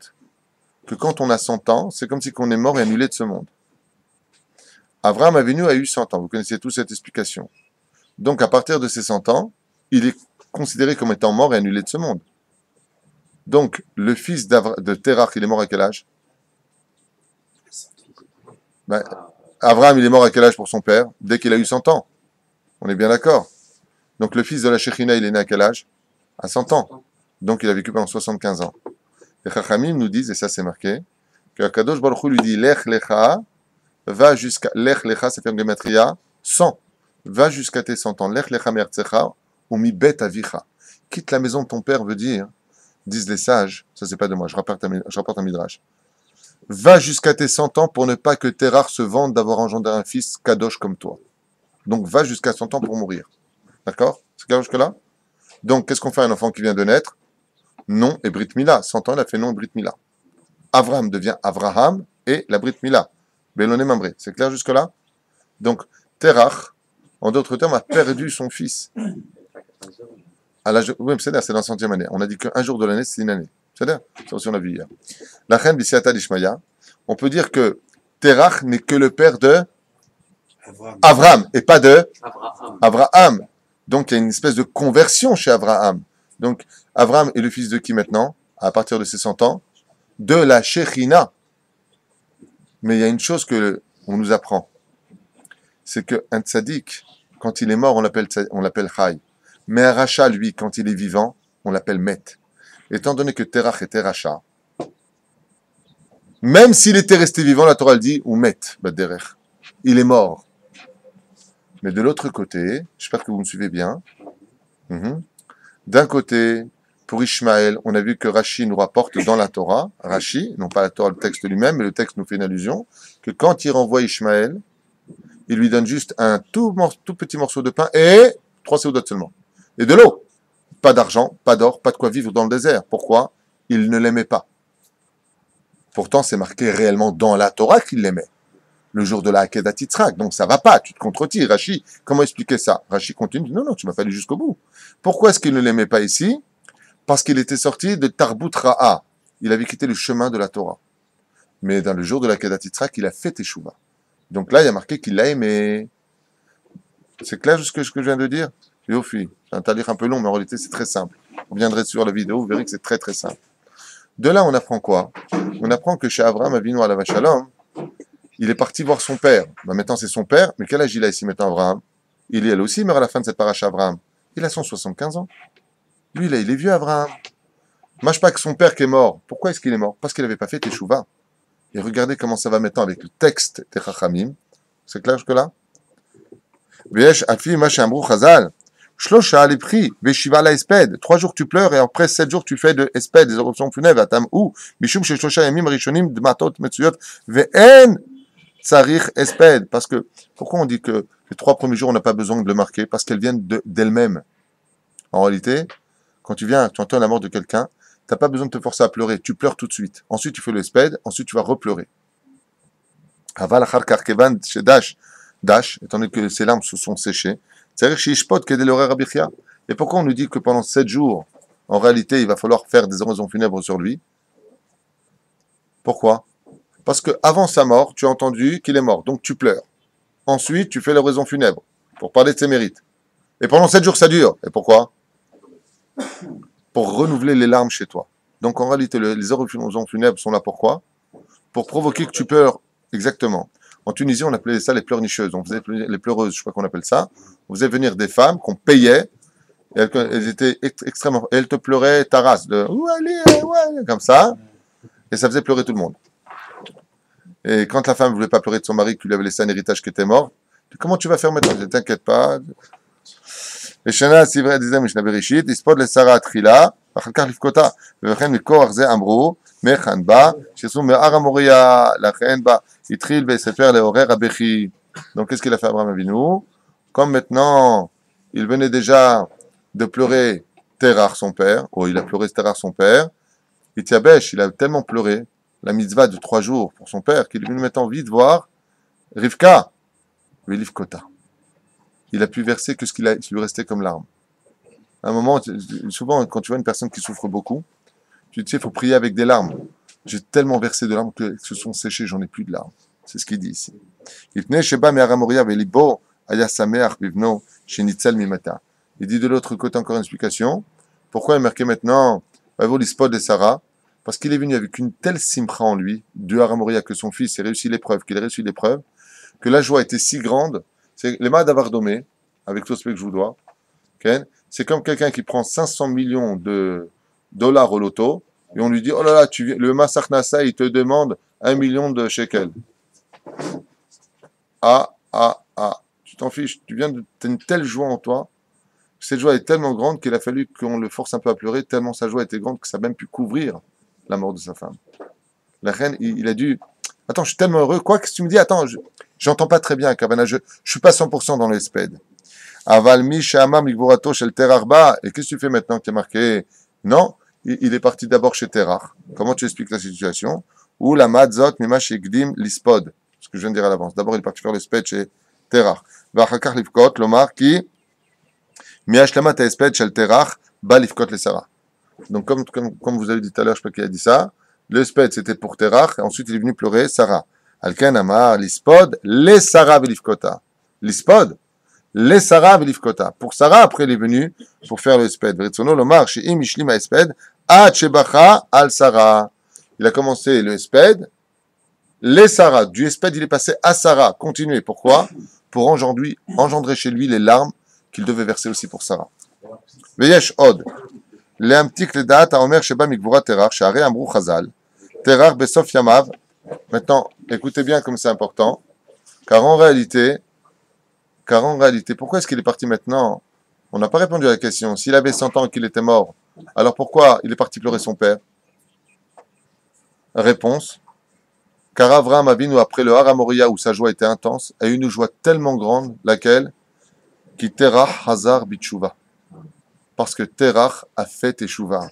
que quand on a 100 ans, c'est comme si on est mort et annulé de ce monde. Abraham Avinu a eu 100 ans. Vous connaissez tous cette explication. Donc, à partir de ses 100 ans, il est considéré comme étant mort et annulé de ce monde. Donc, le fils de Terach, il est mort à quel âge? Ben, Abraham, il est mort à quel âge pour son père? Dès qu'il a eu 100 ans. On est bien d'accord. Donc, le fils de la Shechina, il est né à quel âge? À 100 ans. Donc, il a vécu pendant 75 ans. Les Chachamim nous disent, et ça c'est marqué, que Kadosh Baruch Hu lui dit, Lech Lecha, va jusqu'à, Lech Lecha, ça fait en gematria, 100. Va jusqu'à tes 100 ans. Lech Lecha mertzecha, ou mi bet avicha. Quitte la maison de ton père, veut dire, disent les sages, ça c'est pas de moi, je rapporte un midrash. Va jusqu'à tes 100 ans pour ne pas que Terach se vante d'avoir engendré un fils Kadosh comme toi. Donc va jusqu'à 100 ans pour mourir. D'accord? C'est clair jusque-là? Donc qu'est-ce qu'on fait à un enfant qui vient de naître? Non et Brit Mila. 100 ans, il a fait non et Brit Mila. Avraham devient Avraham et la Brit Mila. Beloné Mambré. C'est clair jusque-là? Donc Terach, en d'autres termes, a perdu son fils. À l'âge de... Oui, c'est dans la 100e année. On a dit qu'un jour de l'année, c'est une année. C'est-à-dire, ça aussi on a vu hier. La reine Bissiata d'Ishmaïa, on peut dire que Terach n'est que le père de Avraham et pas de Avraham. Donc il y a une espèce de conversion chez Avraham. Donc Avraham est le fils de qui maintenant? À partir de ses 100 ans? De la Shechina. Mais il y a une chose que on nous apprend. C'est qu'un tzaddik, quand il est mort, on l'appelle Chai. Mais un Racha, lui, quand il est vivant, on l'appelle Met. Étant donné que Terach était Racha, même s'il était resté vivant, la Torah le dit, ou Met, Baderech. Il est mort. Mais de l'autre côté, j'espère que vous me suivez bien, d'un côté, pour Ishmaël, on a vu que Rashi nous rapporte dans la Torah, Rashi, non pas la Torah, le texte lui-même, mais le texte nous fait une allusion, que quand il renvoie Ishmaël, il lui donne juste un tout petit morceau de pain et 3 séoudotes seulement. Et de l'eau. Pas d'argent, pas d'or, pas de quoi vivre dans le désert. Pourquoi? Il ne l'aimait pas. Pourtant, c'est marqué réellement dans la Torah qu'il l'aimait. Le jour de la Akedat Yitzhak. Donc ça va pas, tu te contretires. Rashi, comment expliquer ça? Rashi continue, non, tu m'as pas lu jusqu'au bout. Pourquoi est-ce qu'il ne l'aimait pas ici? Parce qu'il était sorti de Tarbut Ra'a. Il avait quitté le chemin de la Torah. Mais dans le jour de la Akedat Yitzhak, il a fait Teshuvah. Donc là, il y a marqué qu'il l'a aimé. C'est clair ce que je viens de dire? Yofi, c'est un talir un peu long, mais en réalité, c'est très simple. Vous viendrez sur la vidéo, vous verrez que c'est très très simple. De là, on apprend quoi? On apprend que chez Abraham Avinu alav shalom, il est parti voir son père. Ben, maintenant, c'est son père, mais quel âge il a ici maintenant, Abraham? Il est elle aussi, mais à la fin de cette paracha, Abraham. Il a 175 ans. Lui, là, il est vieux, Abraham. Mâche pas que son père qui est mort. Pourquoi est-ce qu'il est mort? Parce qu'il n'avait pas fait Teshuvah. Et regardez comment ça va maintenant avec le texte des Chachamim. C'est clair jusque-là? Vesh afi ma shamru chazal. Shlosha les prix, veshiva la esped. 3 jours tu pleures et après 7 jours tu fais de esped, des éruptions funèbres. Atam ou mishum she shlosha yamim rishonim dmatot metzuyot ve'en tsarich esped. Parce que pourquoi on dit que les 3 premiers jours on n'a pas besoin de le marquer? Parce qu'elles viennent d'elles-mêmes. En réalité, quand tu entends la mort de quelqu'un, tu n'as pas besoin de te forcer à pleurer. Tu pleures tout de suite. Ensuite tu fais le esped. Ensuite tu vas repleurer. Aval achar karkevan shedash. Dash, étant donné que ses larmes se sont séchées. C'est-à-dire chez Ishpot, qu'est l'horaire Abichia. Et pourquoi on nous dit que pendant 7 jours, en réalité, il va falloir faire des oraisons funèbres sur lui. Pourquoi? Parce que avant sa mort, tu as entendu qu'il est mort, donc tu pleures. Ensuite, tu fais l'oraison funèbre pour parler de ses mérites. Et pendant 7 jours, ça dure. Et pourquoi? Pour renouveler les larmes chez toi. Donc en réalité, les oraisons funèbres sont là pourquoi? Pour provoquer que tu pleures exactement. En Tunisie, on appelait ça les pleurnicheuses. On faisait les pleureuses, je crois qu'on appelle ça. On faisait venir des femmes qu'on payait. Et elles étaient extrêmement... Et elles te pleuraient ta race. De, ouais, comme ça. Et ça faisait pleurer tout le monde. Et quand la femme ne voulait pas pleurer de son mari qui lui avait laissé un héritage qui était mort, comment tu vas faire maintenant? Ne t'inquiète pas. Et Shana, si vrai, disait Mishnah Bereshit, Ispod le Sarah Trila, Achakar Lifkota, Vechen Mikor Arze Amro, Mechan Ba, Shesum Me'ara Moria, Lachen Ba, Itril Besefer Leorer Abechi. Donc qu'est-ce qu'il a fait Abraham Avinu? Comme maintenant, il venait déjà de pleurer Terach son père, oh il a pleuré Terach son père, Itiabesh, il a tellement pleuré, la mitzvah de 3 jours pour son père, qu'il est venu mettre envie de voir Rivka, Velivkota. Il a pu verser que ce qui lui restait comme larmes. À un moment, souvent, quand tu vois une personne qui souffre beaucoup, tu te dis, il faut prier avec des larmes. J'ai tellement versé de larmes que se sont séchées, j'en ai plus de larmes. C'est ce qu'il dit ici. Il dit de l'autre côté encore une explication. Pourquoi il est marqué maintenant l'ispod de Sarah? Parce qu'il est venu avec une telle simcha en lui, de Haramoria, que son fils ait réussi l'épreuve, qu'il ait réussi l'épreuve, que la joie était si grande. C'est les mains d'avoir domé, avec tout ce que je vous dois. Okay? C'est comme quelqu'un qui prend 500 millions de dollars au loto, et on lui dit, oh là là, le Massach Nassa, il te demande 1 million de shekels. Tu t'en fiches, t'as une telle joie en toi. Cette joie est tellement grande qu'il a fallu qu'on le force un peu à pleurer, tellement sa joie était grande que ça a même pu couvrir la mort de sa femme. La reine, il a dû... Attends, je suis tellement heureux. Quoi que tu me dis? Attends, j'entends pas très bien, Kavana. Je suis pas 100% dans l'espède. Aval mi shama migvorato shel terarba. Et qu'est-ce que tu fais maintenant que tu es marqué? Non, il est parti d'abord chez Terach. Comment tu expliques la situation? Ou la madzot mima shegdim lispod. Ce que je viens de dire à l'avance. D'abord, il est parti faire le sped chez Terach. Vachakar livkot, lomar qui miashlama ta esped shel Terach ba livkot le Sarah. Donc, comme vous avez dit tout à l'heure, je ne sais pas qui a dit ça, le sped c'était pour Terach, et ensuite il est venu pleurer Sarah. Alken amar l'ispod, les Sarah velifkota. L'ispod, les Sarah velifkota. Pour Sarah, après il est venu pour faire le sped. Veritzono lomar, she'im mishlima esped, ad shebacha al Sarah. Il a commencé le sped, les Sarah. Du sped, il est passé à Sarah. Continuez. Pourquoi? Pour engendrer chez lui les larmes qu'il devait verser aussi pour Sarah. Veyesh od. Léamtik le da'at à Omer sheba mikvura terach, share amrou chazal. Terach besof yamav. Maintenant, écoutez bien comme c'est important. Car en réalité, pourquoi est-ce qu'il est parti maintenant? On n'a pas répondu à la question. S'il avait 100 ans et qu'il était mort, alors pourquoi il est parti pleurer son père? Réponse. Car Avraham Avinu, après le Har Moria où sa joie était intense, a eu une joie tellement grande, laquelle? Qui terach hazar bitshuva. Parce que Terach a fait Teshuvah.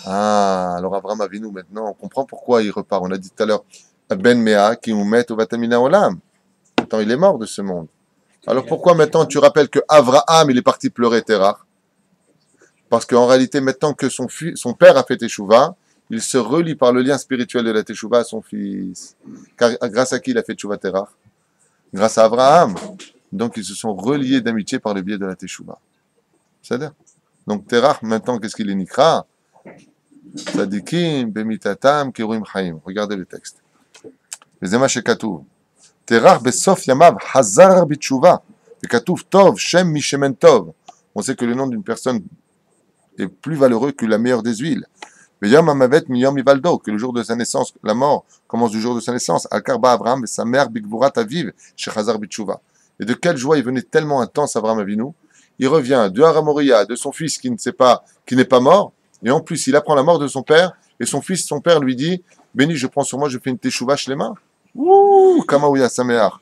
Ah, alors Abraham Avinu, maintenant, on comprend pourquoi il repart. On a dit tout à l'heure, Ben Mea, qui nous met au Vatamina Olam. Maintenant, il est mort de ce monde. Alors pourquoi maintenant tu rappelles que Avraham, il est parti pleurer Terach? Parce qu'en réalité, maintenant que son père a fait Teshuvah, il se relie par le lien spirituel de la Teshuvah à son fils. Car grâce à qui il a fait Teshuvah Terach? Grâce à Avraham. Donc ils se sont reliés d'amitié par le biais de la Teshuvah. C'est-à-dire. Donc Terach, maintenant, qu'est-ce qu'il est nikra? Tzadikim, bemitatam, keruim chaim. Regardez le texte. Vezema shekatuv. Terach besof yamav hazar bitshuva. Katuv tov, shem mishemen tov. On sait que le nom d'une personne est plus valeureux que la meilleure des huiles. Veyom amavet miyom ivaldo. Que le jour de sa naissance, la mort commence du jour de sa naissance. Al-Karba Abraham et sa mère bigvurat aviv, shechazar bitshuva. Et de quelle joie il venait tellement intense Abraham Avinu. Il revient de Har Moria, de son fils qui n'est pas mort, et en plus il apprend la mort de son père, et son père lui dit, béni, je prends sur moi, je fais une teshuva shlema. Ouh, kamaouya sameach.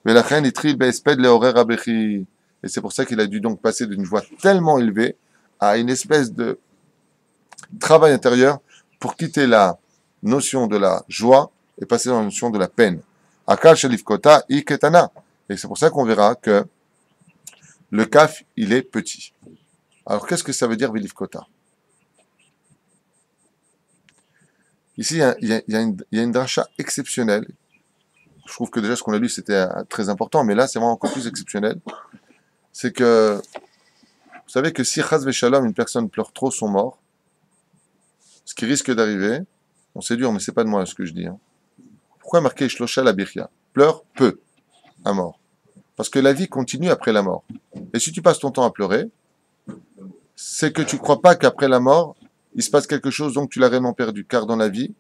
Mais la reine itril be'esped leorer abechi. Et c'est pour ça qu'il a dû donc passer d'une joie tellement élevée à une espèce de travail intérieur pour quitter la notion de la joie et passer dans la notion de la peine. Akal shalifkota iketana. Et c'est pour ça qu'on verra que le kaf, il est petit. Alors, qu'est-ce que ça veut dire Vilifkota? Ici, il y a une dracha exceptionnelle. Je trouve que déjà ce qu'on a lu, c'était très important, mais là, c'est vraiment encore plus exceptionnel. C'est que, vous savez que si Chaz Shalom, une personne pleure trop son mort, ce qui risque d'arriver, bon, c'est dur, mais c'est pas de moi ce que je dis. Hein. Pourquoi marquer Shlosha la Birkia? Pleure peu à mort. Parce que la vie continue après la mort. Et si tu passes ton temps à pleurer, c'est que tu ne crois pas qu'après la mort, il se passe quelque chose, donc tu l'as réellement perdu. Car dans la vie,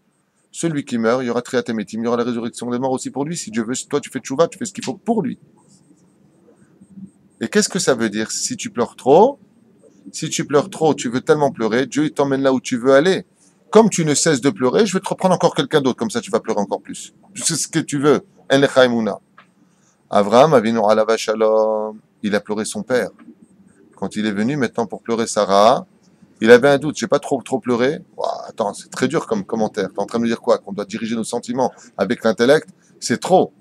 celui qui meurt, il y aura Triatemetim, il y aura la résurrection des morts aussi pour lui. Si Dieu veut, toi tu fais tchouva, tu fais ce qu'il faut pour lui. Et qu'est-ce que ça veut dire? Si tu pleures trop, tu veux tellement pleurer, Dieu il t'emmène là où tu veux aller. Comme tu ne cesses de pleurer, je vais te reprendre encore quelqu'un d'autre, comme ça tu vas pleurer encore plus. C'est ce que tu veux. En lecha emuna. Avraham Avinu alava shalom, il a pleuré son père. Quand il est venu maintenant pour pleurer Sarah, il avait un doute, j'ai pas trop pleuré. Ouah, attends, c'est très dur comme commentaire. T'es en train de me dire quoi? Qu'on doit diriger nos sentiments avec l'intellect? C'est trop.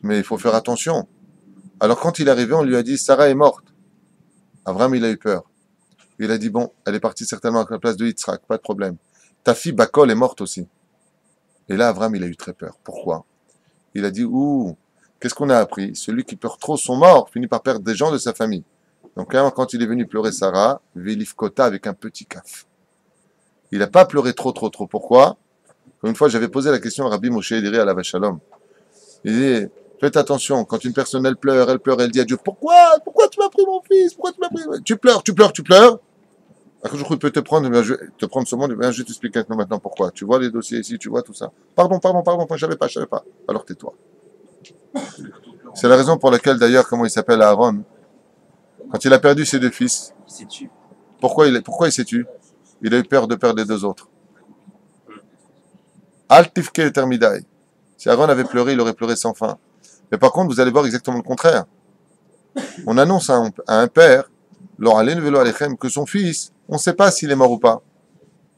Mais il faut faire attention. Alors quand il est arrivé, on lui a dit, Sarah est morte. Avraham, il a eu peur. Il a dit, bon, elle est partie certainement à la place de Yitzhak, pas de problème. Ta fille Bakol est morte aussi. Et là, Avraham, il a eu très peur. Pourquoi? Il a dit, ouh, qu'est-ce qu'on a appris? Celui qui pleure trop son mort finit par perdre des gens de sa famille. Donc quand il est venu pleurer Sarah, Vélif Kota avec un petit caf. Il n'a pas pleuré trop. Pourquoi? Une fois, j'avais posé la question à Rabbi Moshe Ediri à la Vachalom. Il dit, faites attention, quand une personne, elle pleure, elle dit à Dieu, pourquoi tu m'as pris mon fils? Pourquoi tu m'as pris? Tu pleures. Après, je peux te prendre, je vais te prendre ce monde, je vais t'expliquer maintenant pourquoi. Tu vois les dossiers ici, tu vois tout ça. Pardon, je savais pas. Alors tais-toi. C'est la raison pour laquelle, d'ailleurs, comment il s'appelle Aaron, quand il a perdu ses deux fils, Il s'est tué. pourquoi il s'est tué? Il a eu peur de perdre les deux autres. Altifke termidai. Si Aaron avait pleuré, il aurait pleuré sans fin. Mais par contre, vous allez voir exactement le contraire. On annonce à un père, que son fils, on ne sait pas s'il est mort ou pas.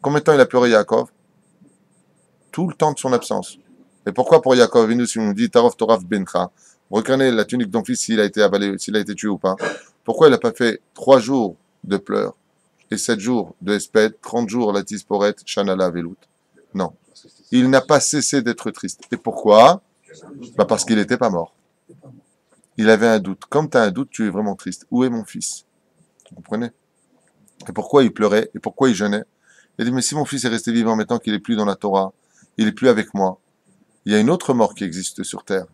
Combien de temps il a pleuré Yaakov? Tout le temps de son absence. Et pourquoi pour Yaakov, si on nous dit Tarov Toraf Bencha, reconnaît la tunique de ton fils s'il a été avalé, s'il a été tué ou pas? Pourquoi il n'a pas fait 3 jours de pleurs et 7 jours de Esped, 30 jours la Tisporet, Shanala Velout? Non. Il n'a pas cessé d'être triste. Et pourquoi? Parce qu'il n'était pas mort. Il avait un doute. Comme tu as un doute, tu es vraiment triste. Où est mon fils? Vous comprenez? Et pourquoi il pleurait? Et pourquoi il jeûnait? Il dit, mais si mon fils est resté vivant maintenant qu'il n'est plus dans la Torah, il n'est plus avec moi, il y a une autre mort qui existe sur terre.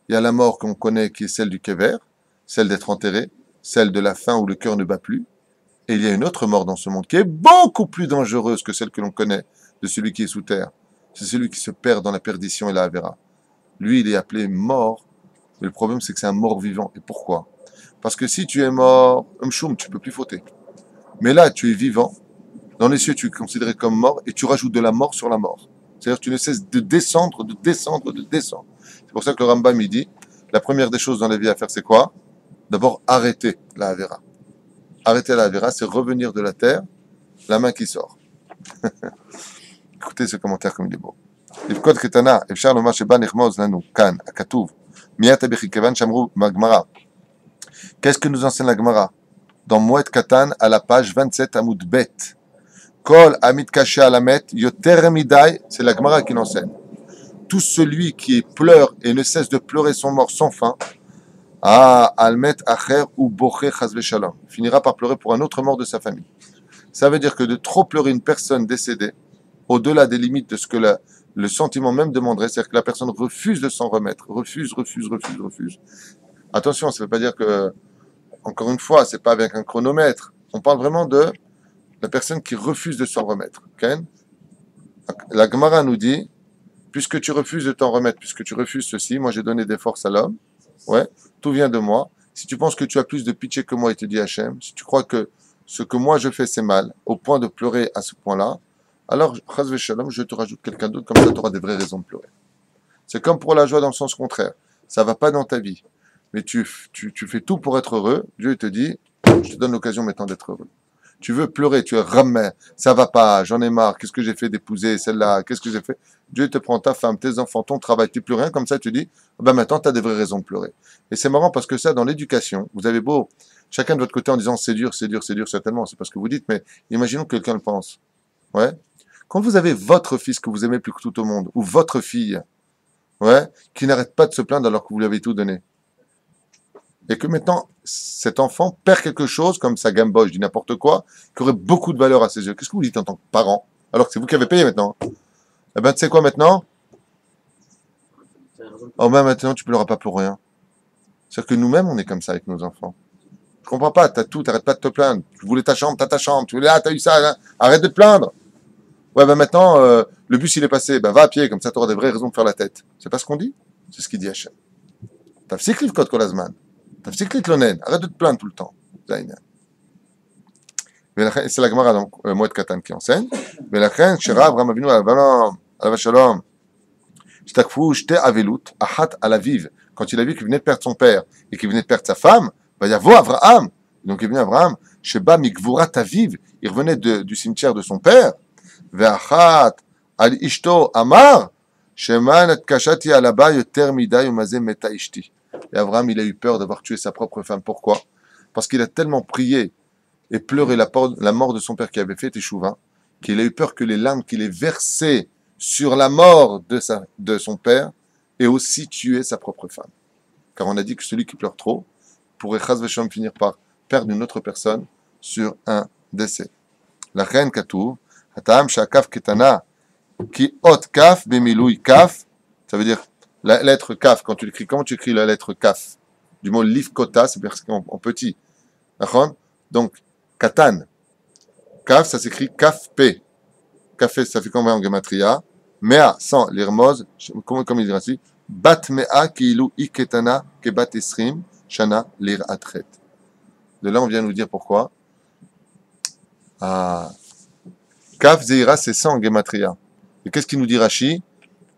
Il y a la mort qu'on connaît qui est celle du kever, celle d'être enterré, celle de la faim où le cœur ne bat plus. Et il y a une autre mort dans ce monde qui est beaucoup plus dangereuse que celle que l'on connaît de celui qui est sous terre. C'est celui qui se perd dans la perdition et la havéra. Lui, il est appelé mort, mais le problème c'est que c'est un mort vivant. Et pourquoi? Parce que si tu es mort, tu peux plus fauter. Mais là, tu es vivant. Dans les cieux, tu es considéré comme mort et tu rajoutes de la mort sur la mort. C'est-à-dire que tu ne cesses de descendre. C'est pour ça que le Rambam, il dit, la première des choses dans la vie à faire, c'est quoi? D'abord, arrêter la Havera. Arrêter la Havera, c'est revenir de la terre, la main qui sort. Écoutez ce commentaire comme il est beau. Livkot Ketana, Efshar Lomar Sheba Nechmoz Lanu, Kan, Akatuv, Miyat Abechi Kevan Shamru Magmara. Qu'est-ce que nous enseigne la Gemara? Dans Moed Katan, à la page 27, Amoud Bet. Kol Amit Kaché Alamet, Yoter Midai, c'est la Gemara qui l'enseigne. Tout celui qui pleure et ne cesse de pleurer son mort sans fin, Almet Acher ou Boché Chazve Shalom, finira par pleurer pour un autre mort de sa famille. Ça veut dire que de trop pleurer une personne décédée, au-delà des limites de ce que le sentiment même demanderait, c'est-à-dire que la personne refuse de s'en remettre, refuse. Attention, ça ne veut pas dire que, encore une fois, c'est pas avec un chronomètre. On parle vraiment de la personne qui refuse de s'en remettre. Okay? La Gemara nous dit, puisque tu refuses de t'en remettre, puisque tu refuses ceci, moi j'ai donné des forces à l'homme, ouais, tout vient de moi. Si tu penses que tu as plus de pitié que moi, il te dit Hachem, si tu crois que ce que moi je fais c'est mal, au point de pleurer à ce point-là, alors, Chaz Shalom, je te rajoute quelqu'un d'autre, comme ça tu auras des vraies raisons de pleurer. C'est comme pour la joie dans le sens contraire. Ça ne va pas dans ta vie, mais tu fais tout pour être heureux. Dieu te dit, je te donne l'occasion maintenant d'être heureux. Tu veux pleurer, tu es ramé, ça va pas, j'en ai marre, qu'est-ce que j'ai fait d'épouser celle-là, qu'est-ce que j'ai fait? Dieu te prend ta femme, tes enfants, ton travail, tu n'es plus rien, comme ça tu dis, ben maintenant tu as des vraies raisons de pleurer. Et c'est marrant parce que ça, dans l'éducation, vous avez beau, chacun de votre côté en disant c'est dur, certainement, c'est pas ce que vous dites, mais imaginons que quelqu'un le pense. Ouais. Quand vous avez votre fils que vous aimez plus que tout au monde, ou votre fille, ouais, qui n'arrête pas de se plaindre alors que vous lui avez tout donné, et que maintenant, cet enfant perd quelque chose, comme sa Game Boy, je dis n'importe quoi, qui aurait beaucoup de valeur à ses yeux, qu'est-ce que vous dites en tant que parent, alors que c'est vous qui avez payé maintenant? Eh ben, tu sais quoi maintenant? C'est la raison Oh ben maintenant, tu pleuras pas pour rien. C'est-à-dire que nous-mêmes, on est comme ça avec nos enfants. Je comprends pas, t'as tout, t'arrêtes pas de te plaindre. Tu voulais ta chambre, t'as ta chambre. Tu voulais, ah, t'as eu ça, là. Arrête de te plaindre. Ouais, ben maintenant, le bus, il est passé. Ben va à pied, comme ça, t'auras des vraies raisons de faire la tête. C'est pas ce qu'on dit? C'est ce qu'il dit Hachem. Tafsik livkot kol hazman. Tafsik litlonen. Arrête de te plaindre tout le temps. C'est la Gemara, donc, Moed Katan qui enseigne. ולכן, כשראה אברהם אבינו עליו השלום, השתקפו שתי אבלות, אחת על אביו, quand il a vu qu'il venait de perdre son père et qu'il venait de perdre sa femme, ויבוא אברהם, donc il est venu Abraham, שבא מגבורת אביו, il revenait du cimetière de son père, ואחת על אשתו אמר, שמא נתקשתי על הבא יותר מדי ומזה מתה אשתי. Et Abraham, il a eu peur d'avoir tué sa propre femme. Pourquoi? Parce qu'il a tellement prié et pleuré la mort de son père qui avait fait Teshuvah, qu'il a eu peur que les larmes qu'il ait versées sur la mort de son père aient aussi tué sa propre femme. Car on a dit que celui qui pleure trop pourrait chas v'shalom finir par perdre une autre personne sur un décès. La reine Katouv, Hatam Shakaf Ketana, qui ot kaf bemilui kaf, ça veut dire la lettre kaf, quand tu l'écris, comment tu écris la lettre kaf? Du mot livkota, c'est en petit. D'accord? Donc, katan. Kaf, ça s'écrit kaf p. Café, ça fait combien en gematria? Mea, sans l'irmoz, comme il dit ainsi, bat mea kiilu iketana ke bat esrim shana lir atret. De là, on vient nous dire pourquoi. Ah. Kaf zeira, c'est 100 en gematria. Et qu'est-ce qu'il nous dit Rashi?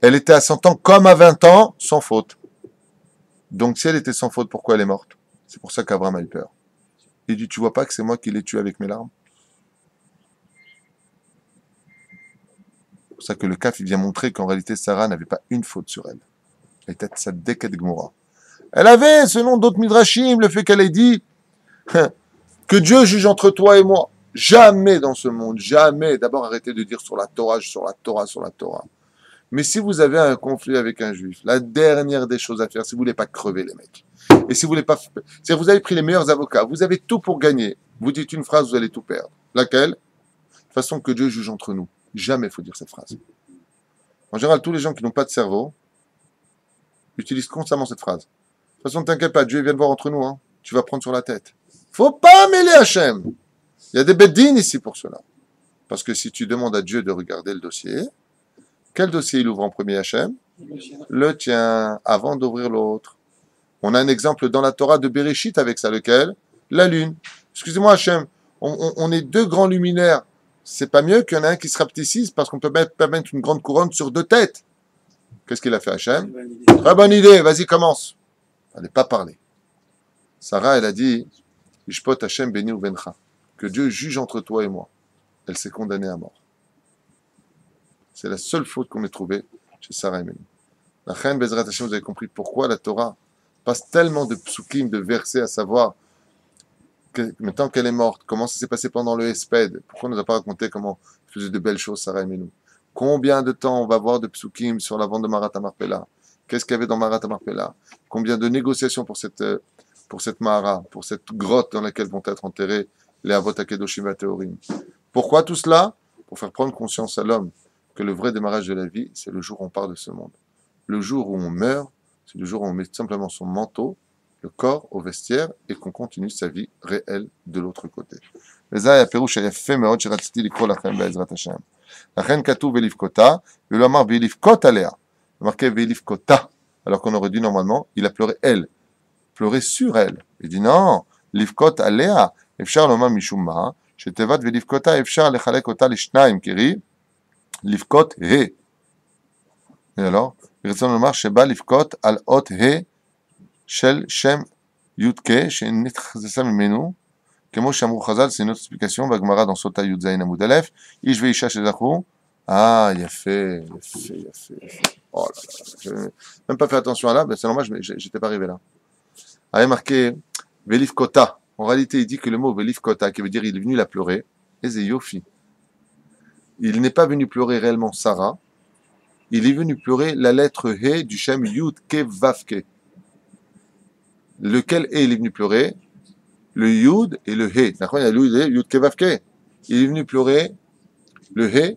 Elle était à 100 ans comme à 20 ans, sans faute. Donc, si elle était sans faute, pourquoi elle est morte? C'est pour ça qu'Abraham a eu peur. Il dit, tu vois pas que c'est moi qui l'ai tué avec mes larmes? C'est pour ça que le Kaf, il vient montrer qu'en réalité, Sarah n'avait pas une faute sur elle. Elle était sa déquête Gmora. Elle avait, selon d'autres Midrashim, le fait qu'elle ait dit que Dieu juge entre toi et moi. Jamais dans ce monde, jamais. D'abord, arrêtez de dire sur la Torah, sur la Torah, sur la Torah. Mais si vous avez un conflit avec un juif, la dernière des choses à faire, si vous voulez pas crever les mecs, et si vous voulez pas, c'est-à-dire vous avez pris les meilleurs avocats, vous avez tout pour gagner, vous dites une phrase, vous allez tout perdre. Laquelle? De toute façon, que Dieu juge entre nous. Jamais il faut dire cette phrase. En général, tous les gens qui n'ont pas de cerveau utilisent constamment cette phrase. De toute façon, ne t'inquiète pas, Dieu vient de voir entre nous, hein. Tu vas prendre sur la tête. Faut pas mêler Hachem. Il y a des beddines ici pour cela. Parce que si tu demandes à Dieu de regarder le dossier, quel dossier il ouvre en premier, Hachem? Le tien, avant d'ouvrir l'autre. On a un exemple dans la Torah de Bereshit avec ça, lequel? La lune. Excusez-moi, Hachem, on est deux grands luminaires. C'est pas mieux qu'il y en a un qui se rapetissise parce qu'on peut pas mettre une grande couronne sur deux têtes. Qu'est-ce qu'il a fait, Hachem? Très bonne idée, vas-y, commence. Allez, pas parler. Sarah, elle a dit, Ishpot Hachem beni ou bencha, que Dieu juge entre toi et moi. Elle s'est condamnée à mort. C'est la seule faute qu'on ait trouvée chez Sarah et Mélie. La reine Bezrat Hachem, vous avez compris pourquoi la Torah passe tellement de psukim, de versets, à savoir que, maintenant qu'elle est morte, comment ça s'est passé pendant le Hesped, pourquoi on ne nous a pas raconté comment elle faisait de belles choses, Sarah et Mélie? Combien de temps on va voir de psukim sur la vente de Marat Marpella? Qu'est-ce qu'il y avait dans Marat Marpella? Combien de négociations pour cette Mahara, pour cette grotte dans laquelle vont être enterrés les Avot Akedoshim Teorim? Pourquoi tout cela? Pour faire prendre conscience à l'homme que le vrai démarrage de la vie, c'est le jour où on part de ce monde. Le jour où on meurt, c'est le jour où on met simplement son manteau, le corps au vestiaire, et qu'on continue sa vie réelle de l'autre côté. וזה היה פירוש היפה מאוד שרציתי לקרוא לכם בעזרת השם. לכן כתוב ולבכותה, ולא אמר ולבכות עליה. marqué ולבכותה, alors qu'on aurait dit normalement, il a pleuré elle, pleuré sur elle. Il dit non, לבכות עליה, אפשר לומר משום מה, שתיבת ולבכותה אפשר לחלק אותה לשניים, קרי, לבכות ה. Et alors, רצון לומר שבא לבכות על אות ה של שם יודקה שנתחזסה ממנו, כמו שאמרו חז"ל, c'est une autre explication, בגמרא dans סוטה י"ז עמוד א', איש ואישה שזכו, יפה. Oh là là, je n'ai même pas fait attention à là, c'est normal, j'étais pas arrivé là. Il y a marqué velivkota. En réalité, il dit que le mot velivkota, qui veut dire il est venu la pleurer, et c'est yofi. il n'est pas venu pleurer réellement Sarah, il est venu pleurer la lettre He du Shem Yud Ke Vav Ke. Lequel He il est venu pleurer? Le Yud et le He. D'accord, il y a le Yud et Yud Ke Vav Ke. Il est venu pleurer le He,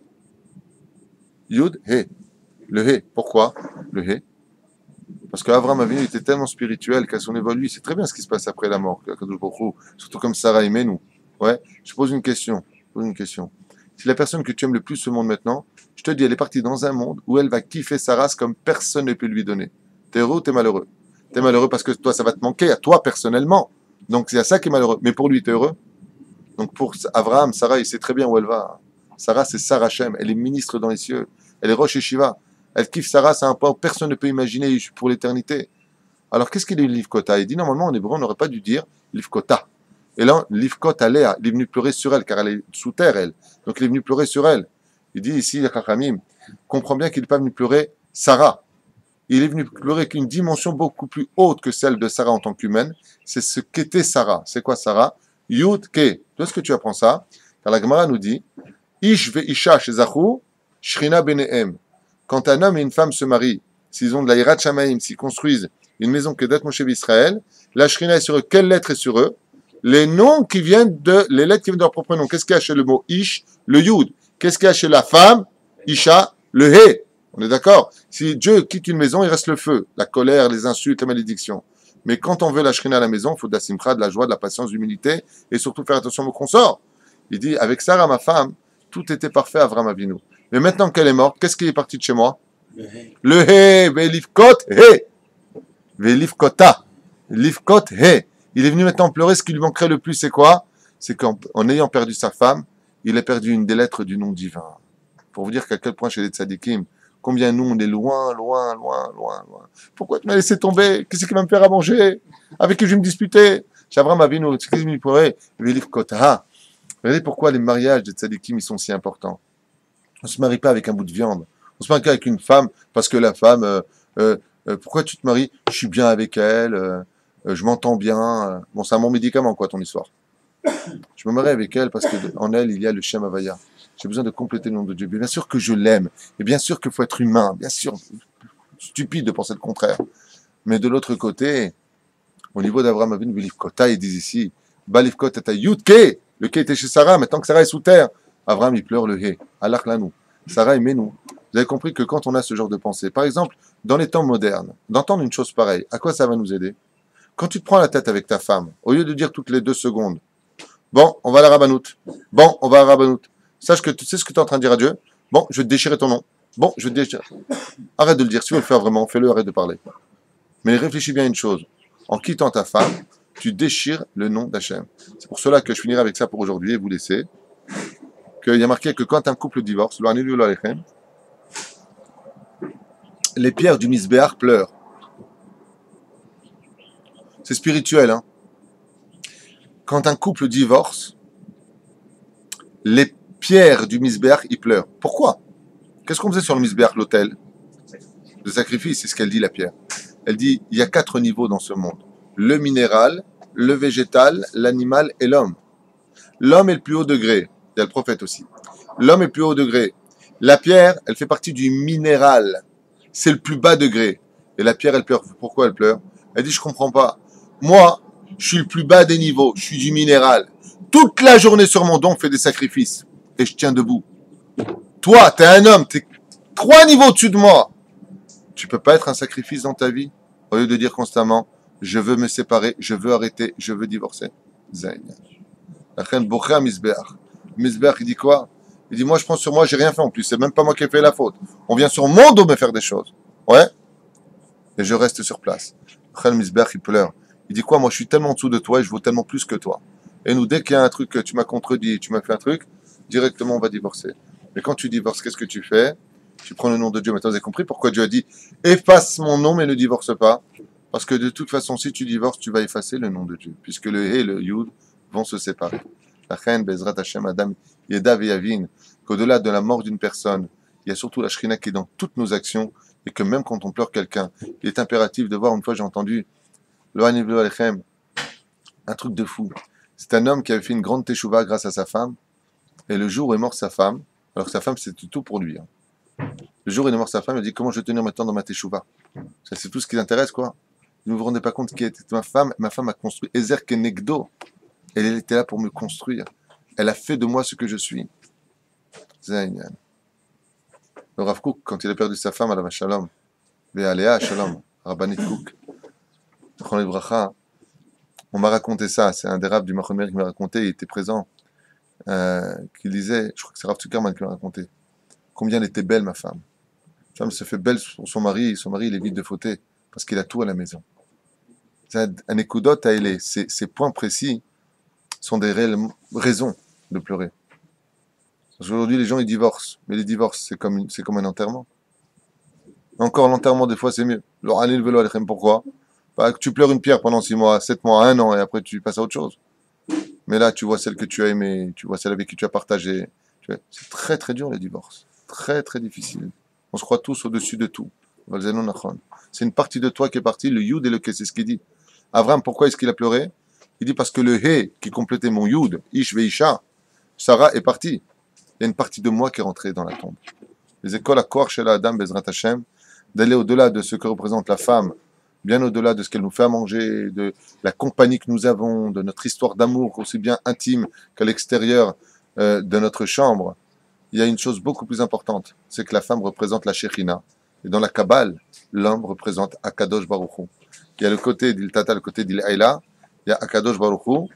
Yud, He. Le He. Pourquoi le He? Parce qu'Abraham Avinu était tellement spirituel qu'à son évolution, il sait très bien ce qui se passe après la mort, surtout comme Sarah aimait nous. Ouais, je pose une question. Si la personne que tu aimes le plus au monde maintenant, je te dis, elle est partie dans un monde où elle va kiffer sa race comme personne ne peut lui donner. T'es heureux ou t'es malheureux? T'es malheureux parce que toi, ça va te manquer, à toi personnellement. Donc c'est à ça qui est malheureux. Mais pour lui, t'es heureux? Donc pour Abraham, Sarah, il sait très bien où elle va. Sarah, c'est Sarah Shem. Elle est ministre dans les cieux. Elle est Rosh Yeshiva. Elle kiffe Sarah, c'est un point où personne ne peut imaginer pour l'éternité. Alors qu'est-ce qu'il est Livkota? Il dit normalement en hébreu, on n'aurait pas dû dire Livkota. Et là, Livkota, il est venu pleurer sur elle, car elle est sous terre, elle. Donc il est venu pleurer sur elle. Il dit ici, le Chachamim, comprend bien qu'il n'est pas venu pleurer Sarah. Il est venu pleurer qu'une dimension beaucoup plus haute que celle de Sarah en tant qu'humaine. C'est ce qu'était Sarah. C'est quoi Sarah? Yud Ke. Tu est-ce que tu apprends ça? Car la Gemara nous dit Ish ve Isha shezachu, Shrina benehem. Quand un homme et une femme se marient, s'ils ont de la Yirat Shamaim, s'ils construisent une maison que d'être Moshe Israël, la Shrina est sur eux. Quelle lettre est sur eux? Les noms qui viennent les lettres qui viennent de leur propre nom. Qu'est-ce qu'il y a chez le mot Ish? Le Yud. Qu'est-ce qu'il y a chez la femme? Isha, le He. On est d'accord? Si Dieu quitte une maison, il reste le feu, la colère, les insultes, la malédiction. Mais quand on veut la Shrina à la maison, il faut de la simcha, de la joie, de la patience, de l'humilité, et surtout faire attention aux consorts. Il dit, avec Sarah, ma femme, tout était parfait à Avraham Avinu. Mais maintenant qu'elle est morte, qu'est-ce qui est parti de chez moi? Le He, Velivkot, He. Velivkota. Livkot, He. Il est venu maintenant pleurer, ce qui lui manquerait le plus, c'est quoi? C'est qu'en ayant perdu sa femme, il a perdu une des lettres du nom divin. Pour vous dire qu'à quel point chez les tzadikim, combien nous on est loin. Pourquoi tu m'as laissé tomber? Qu'est-ce qui va me faire à manger? Avec qui je vais me disputer? J'avrais ma vie, nous, qu'est-ce qu'il pourrait? Velivkota. Vous voyez pourquoi les mariages des tzadikim, ils sont si importants? On ne se marie pas avec un bout de viande. On se marie avec une femme parce que la femme, pourquoi tu te maries? Je suis bien avec elle, je m'entends bien. Bon, c'est un bon médicament, quoi, ton histoire. Je me marie avec elle parce qu'en elle, il y a le Shem Havaya. J'ai besoin de compléter le nom de Dieu. Bien sûr que je l'aime. Et bien sûr qu'il faut être humain. Bien sûr, stupide de penser le contraire. Mais de l'autre côté, au niveau d'Abraham Avinu, Livkota, ils disent ici, Balivkot et Yudke. Le Ke était chez Sarah. Maintenant que Sarah est sous terre, Abraham, il pleure le He. Allah nous. Sarah, aimez-nous. Vous avez compris que quand on a ce genre de pensée, par exemple, dans les temps modernes, d'entendre une chose pareille, à quoi ça va nous aider? Quand tu te prends la tête avec ta femme, au lieu de dire toutes les 2 secondes, bon, on va à la rabbanoute. Bon, on va à la rabbanoute. Sache que tu sais ce que tu es en train de dire à Dieu. Bon, je vais te déchirer ton nom. Bon, je vais te déchirer. Arrête de le dire. Si tu veux le faire vraiment, fais-le, arrête de parler. Mais réfléchis bien à une chose. En quittant ta femme, tu déchires le nom d'Hachem. C'est pour cela que je finirai avec ça pour aujourd'hui et vous laisser. Qu'il y a marqué que quand un couple divorce, les pierres du Misbéach pleurent. C'est spirituel, hein. Quand un couple divorce, les pierres du Misbéach, ils pleurent. Pourquoi? Qu'est-ce qu'on faisait sur le Misbéach, l'autel? Le sacrifice, c'est ce qu'elle dit, la pierre. Elle dit, il y a 4 niveaux dans ce monde. Le minéral, le végétal, l'animal et l'homme. L'homme est le plus haut degré. Il y a le prophète aussi. L'homme est le plus haut degré. La pierre, elle fait partie du minéral. C'est le plus bas degré. Et la pierre, elle pleure. Pourquoi elle pleure? Elle dit, je comprends pas. Moi, je suis le plus bas des niveaux. Je suis du minéral. Toute la journée sur mon dos, on fait des sacrifices. Et je tiens debout. Toi, t'es un homme. T'es 3 niveaux au-dessus de moi. Tu peux pas être un sacrifice dans ta vie? Au lieu de dire constamment, je veux me séparer, je veux arrêter, je veux divorcer. Zayn. La reine Boucha Misbéach. Misbéach, il dit quoi? Il dit, moi, je prends sur moi, j'ai rien fait en plus. C'est même pas moi qui ai fait la faute. On vient sur mon dos me faire des choses. Ouais? Et je reste sur place. La reine Misbéach, il pleure. Il dit quoi? Moi, je suis tellement en dessous de toi et je vaux tellement plus que toi. Et nous, dès qu'il y a un truc que tu m'as contredit, tu m'as fait un truc, directement, on va divorcer. Mais quand tu divorces, qu'est-ce que tu fais? Tu prends le nom de Dieu. Maintenant, vous avez compris pourquoi Dieu a dit, efface mon nom, mais ne divorce pas. Parce que de toute façon, si tu divorces, tu vas effacer le nom de Dieu. Puisque le He et le Yud vont se séparer. La reine Bezrat Hashem Adam Yeda Veyavin, qu'au-delà de la mort d'une personne, il y a surtout la Shrina qui est dans toutes nos actions, et que même quand on pleure quelqu'un, il est impératif de voir, une fois j'ai entendu, un truc de fou. C'est un homme qui avait fait une grande teshuva grâce à sa femme, et le jour où est morte sa femme, Alors que sa femme, c'était tout pour lui. Hein. Le jour où il est mort, sa femme, elle dit comment je vais tenir maintenant dans ma teshuva. Ça, c'est tout ce qui l'intéresse, quoi. Vous ne vous rendez pas compte qui était ma femme? Ma femme a construit Ezer Kenegdo. Elle était là pour me construire. Elle a fait de moi ce que je suis. Zainian. Le Rav Kook, quand il a perdu sa femme à la Shalom, Ve'alea Shalom, Rabbanit Kook, on m'a raconté ça. C'est un des rabbins du Machon Meir qui m'a raconté. Il était présent. Qui disait, je crois que c'est Rav Zuckerman qui m'a raconté, combien elle était belle, ma femme. Ma femme se fait belle pour son mari il est vide de fauteuil, parce qu'il a tout à la maison. Un écoudot à elle, ces points précis sont des réelles raisons de pleurer. Aujourd'hui, les gens, ils divorcent, mais les divorces, c'est comme un enterrement. Encore l'enterrement, des fois, c'est mieux. Pourquoi? Bah, que tu pleures une pierre pendant 6 mois, 7 mois, 1 an, et après, tu passes à autre chose. Mais là, tu vois celle que tu as aimée, tu vois celle avec qui tu as partagé. C'est très très dur les divorces. Très très difficile. On se croit tous au-dessus de tout. C'est une partie de toi qui est partie, le Yud et le Ke, c'est ce qu'il dit. Abraham, pourquoi est-ce qu'il a pleuré? Il dit parce que le He qui complétait mon Yud, Ish Veisha, Sarah est partie. Il y a une partie de moi qui est rentrée dans la tombe. Les écoles à Kor chez la Adam Bezrat Hashem, d'aller au-delà de ce que représente la femme, bien au-delà de ce qu'elle nous fait à manger, de la compagnie que nous avons, de notre histoire d'amour, aussi bien intime qu'à l'extérieur de notre chambre, il y a une chose beaucoup plus importante, c'est que la femme représente la Shekhinah. Et dans la Kabbale, l'homme représente Akadosh Baruch Hu. Il y a le côté d'Il Tata, le côté d'Il Aïla, il y a Akadosh Baruch Hu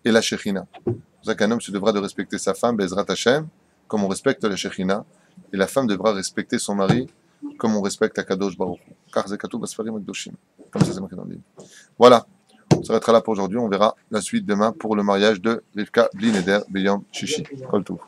et la Shekhinah. C'est pour ça qu'un homme se devra de respecter sa femme, Bezrat Hashem, comme on respecte la Shekhinah, et la femme devra respecter son mari, comme on respecte Akadosh Baruch Hu. Car Zekatu Basfarim Akdoshim. Comme ça, c'est marqué dans le livre. Voilà. On s'arrêtera là pour aujourd'hui. On verra la suite demain pour le mariage de Rivka Bli Neder Beyom Shishi. Kol Tov.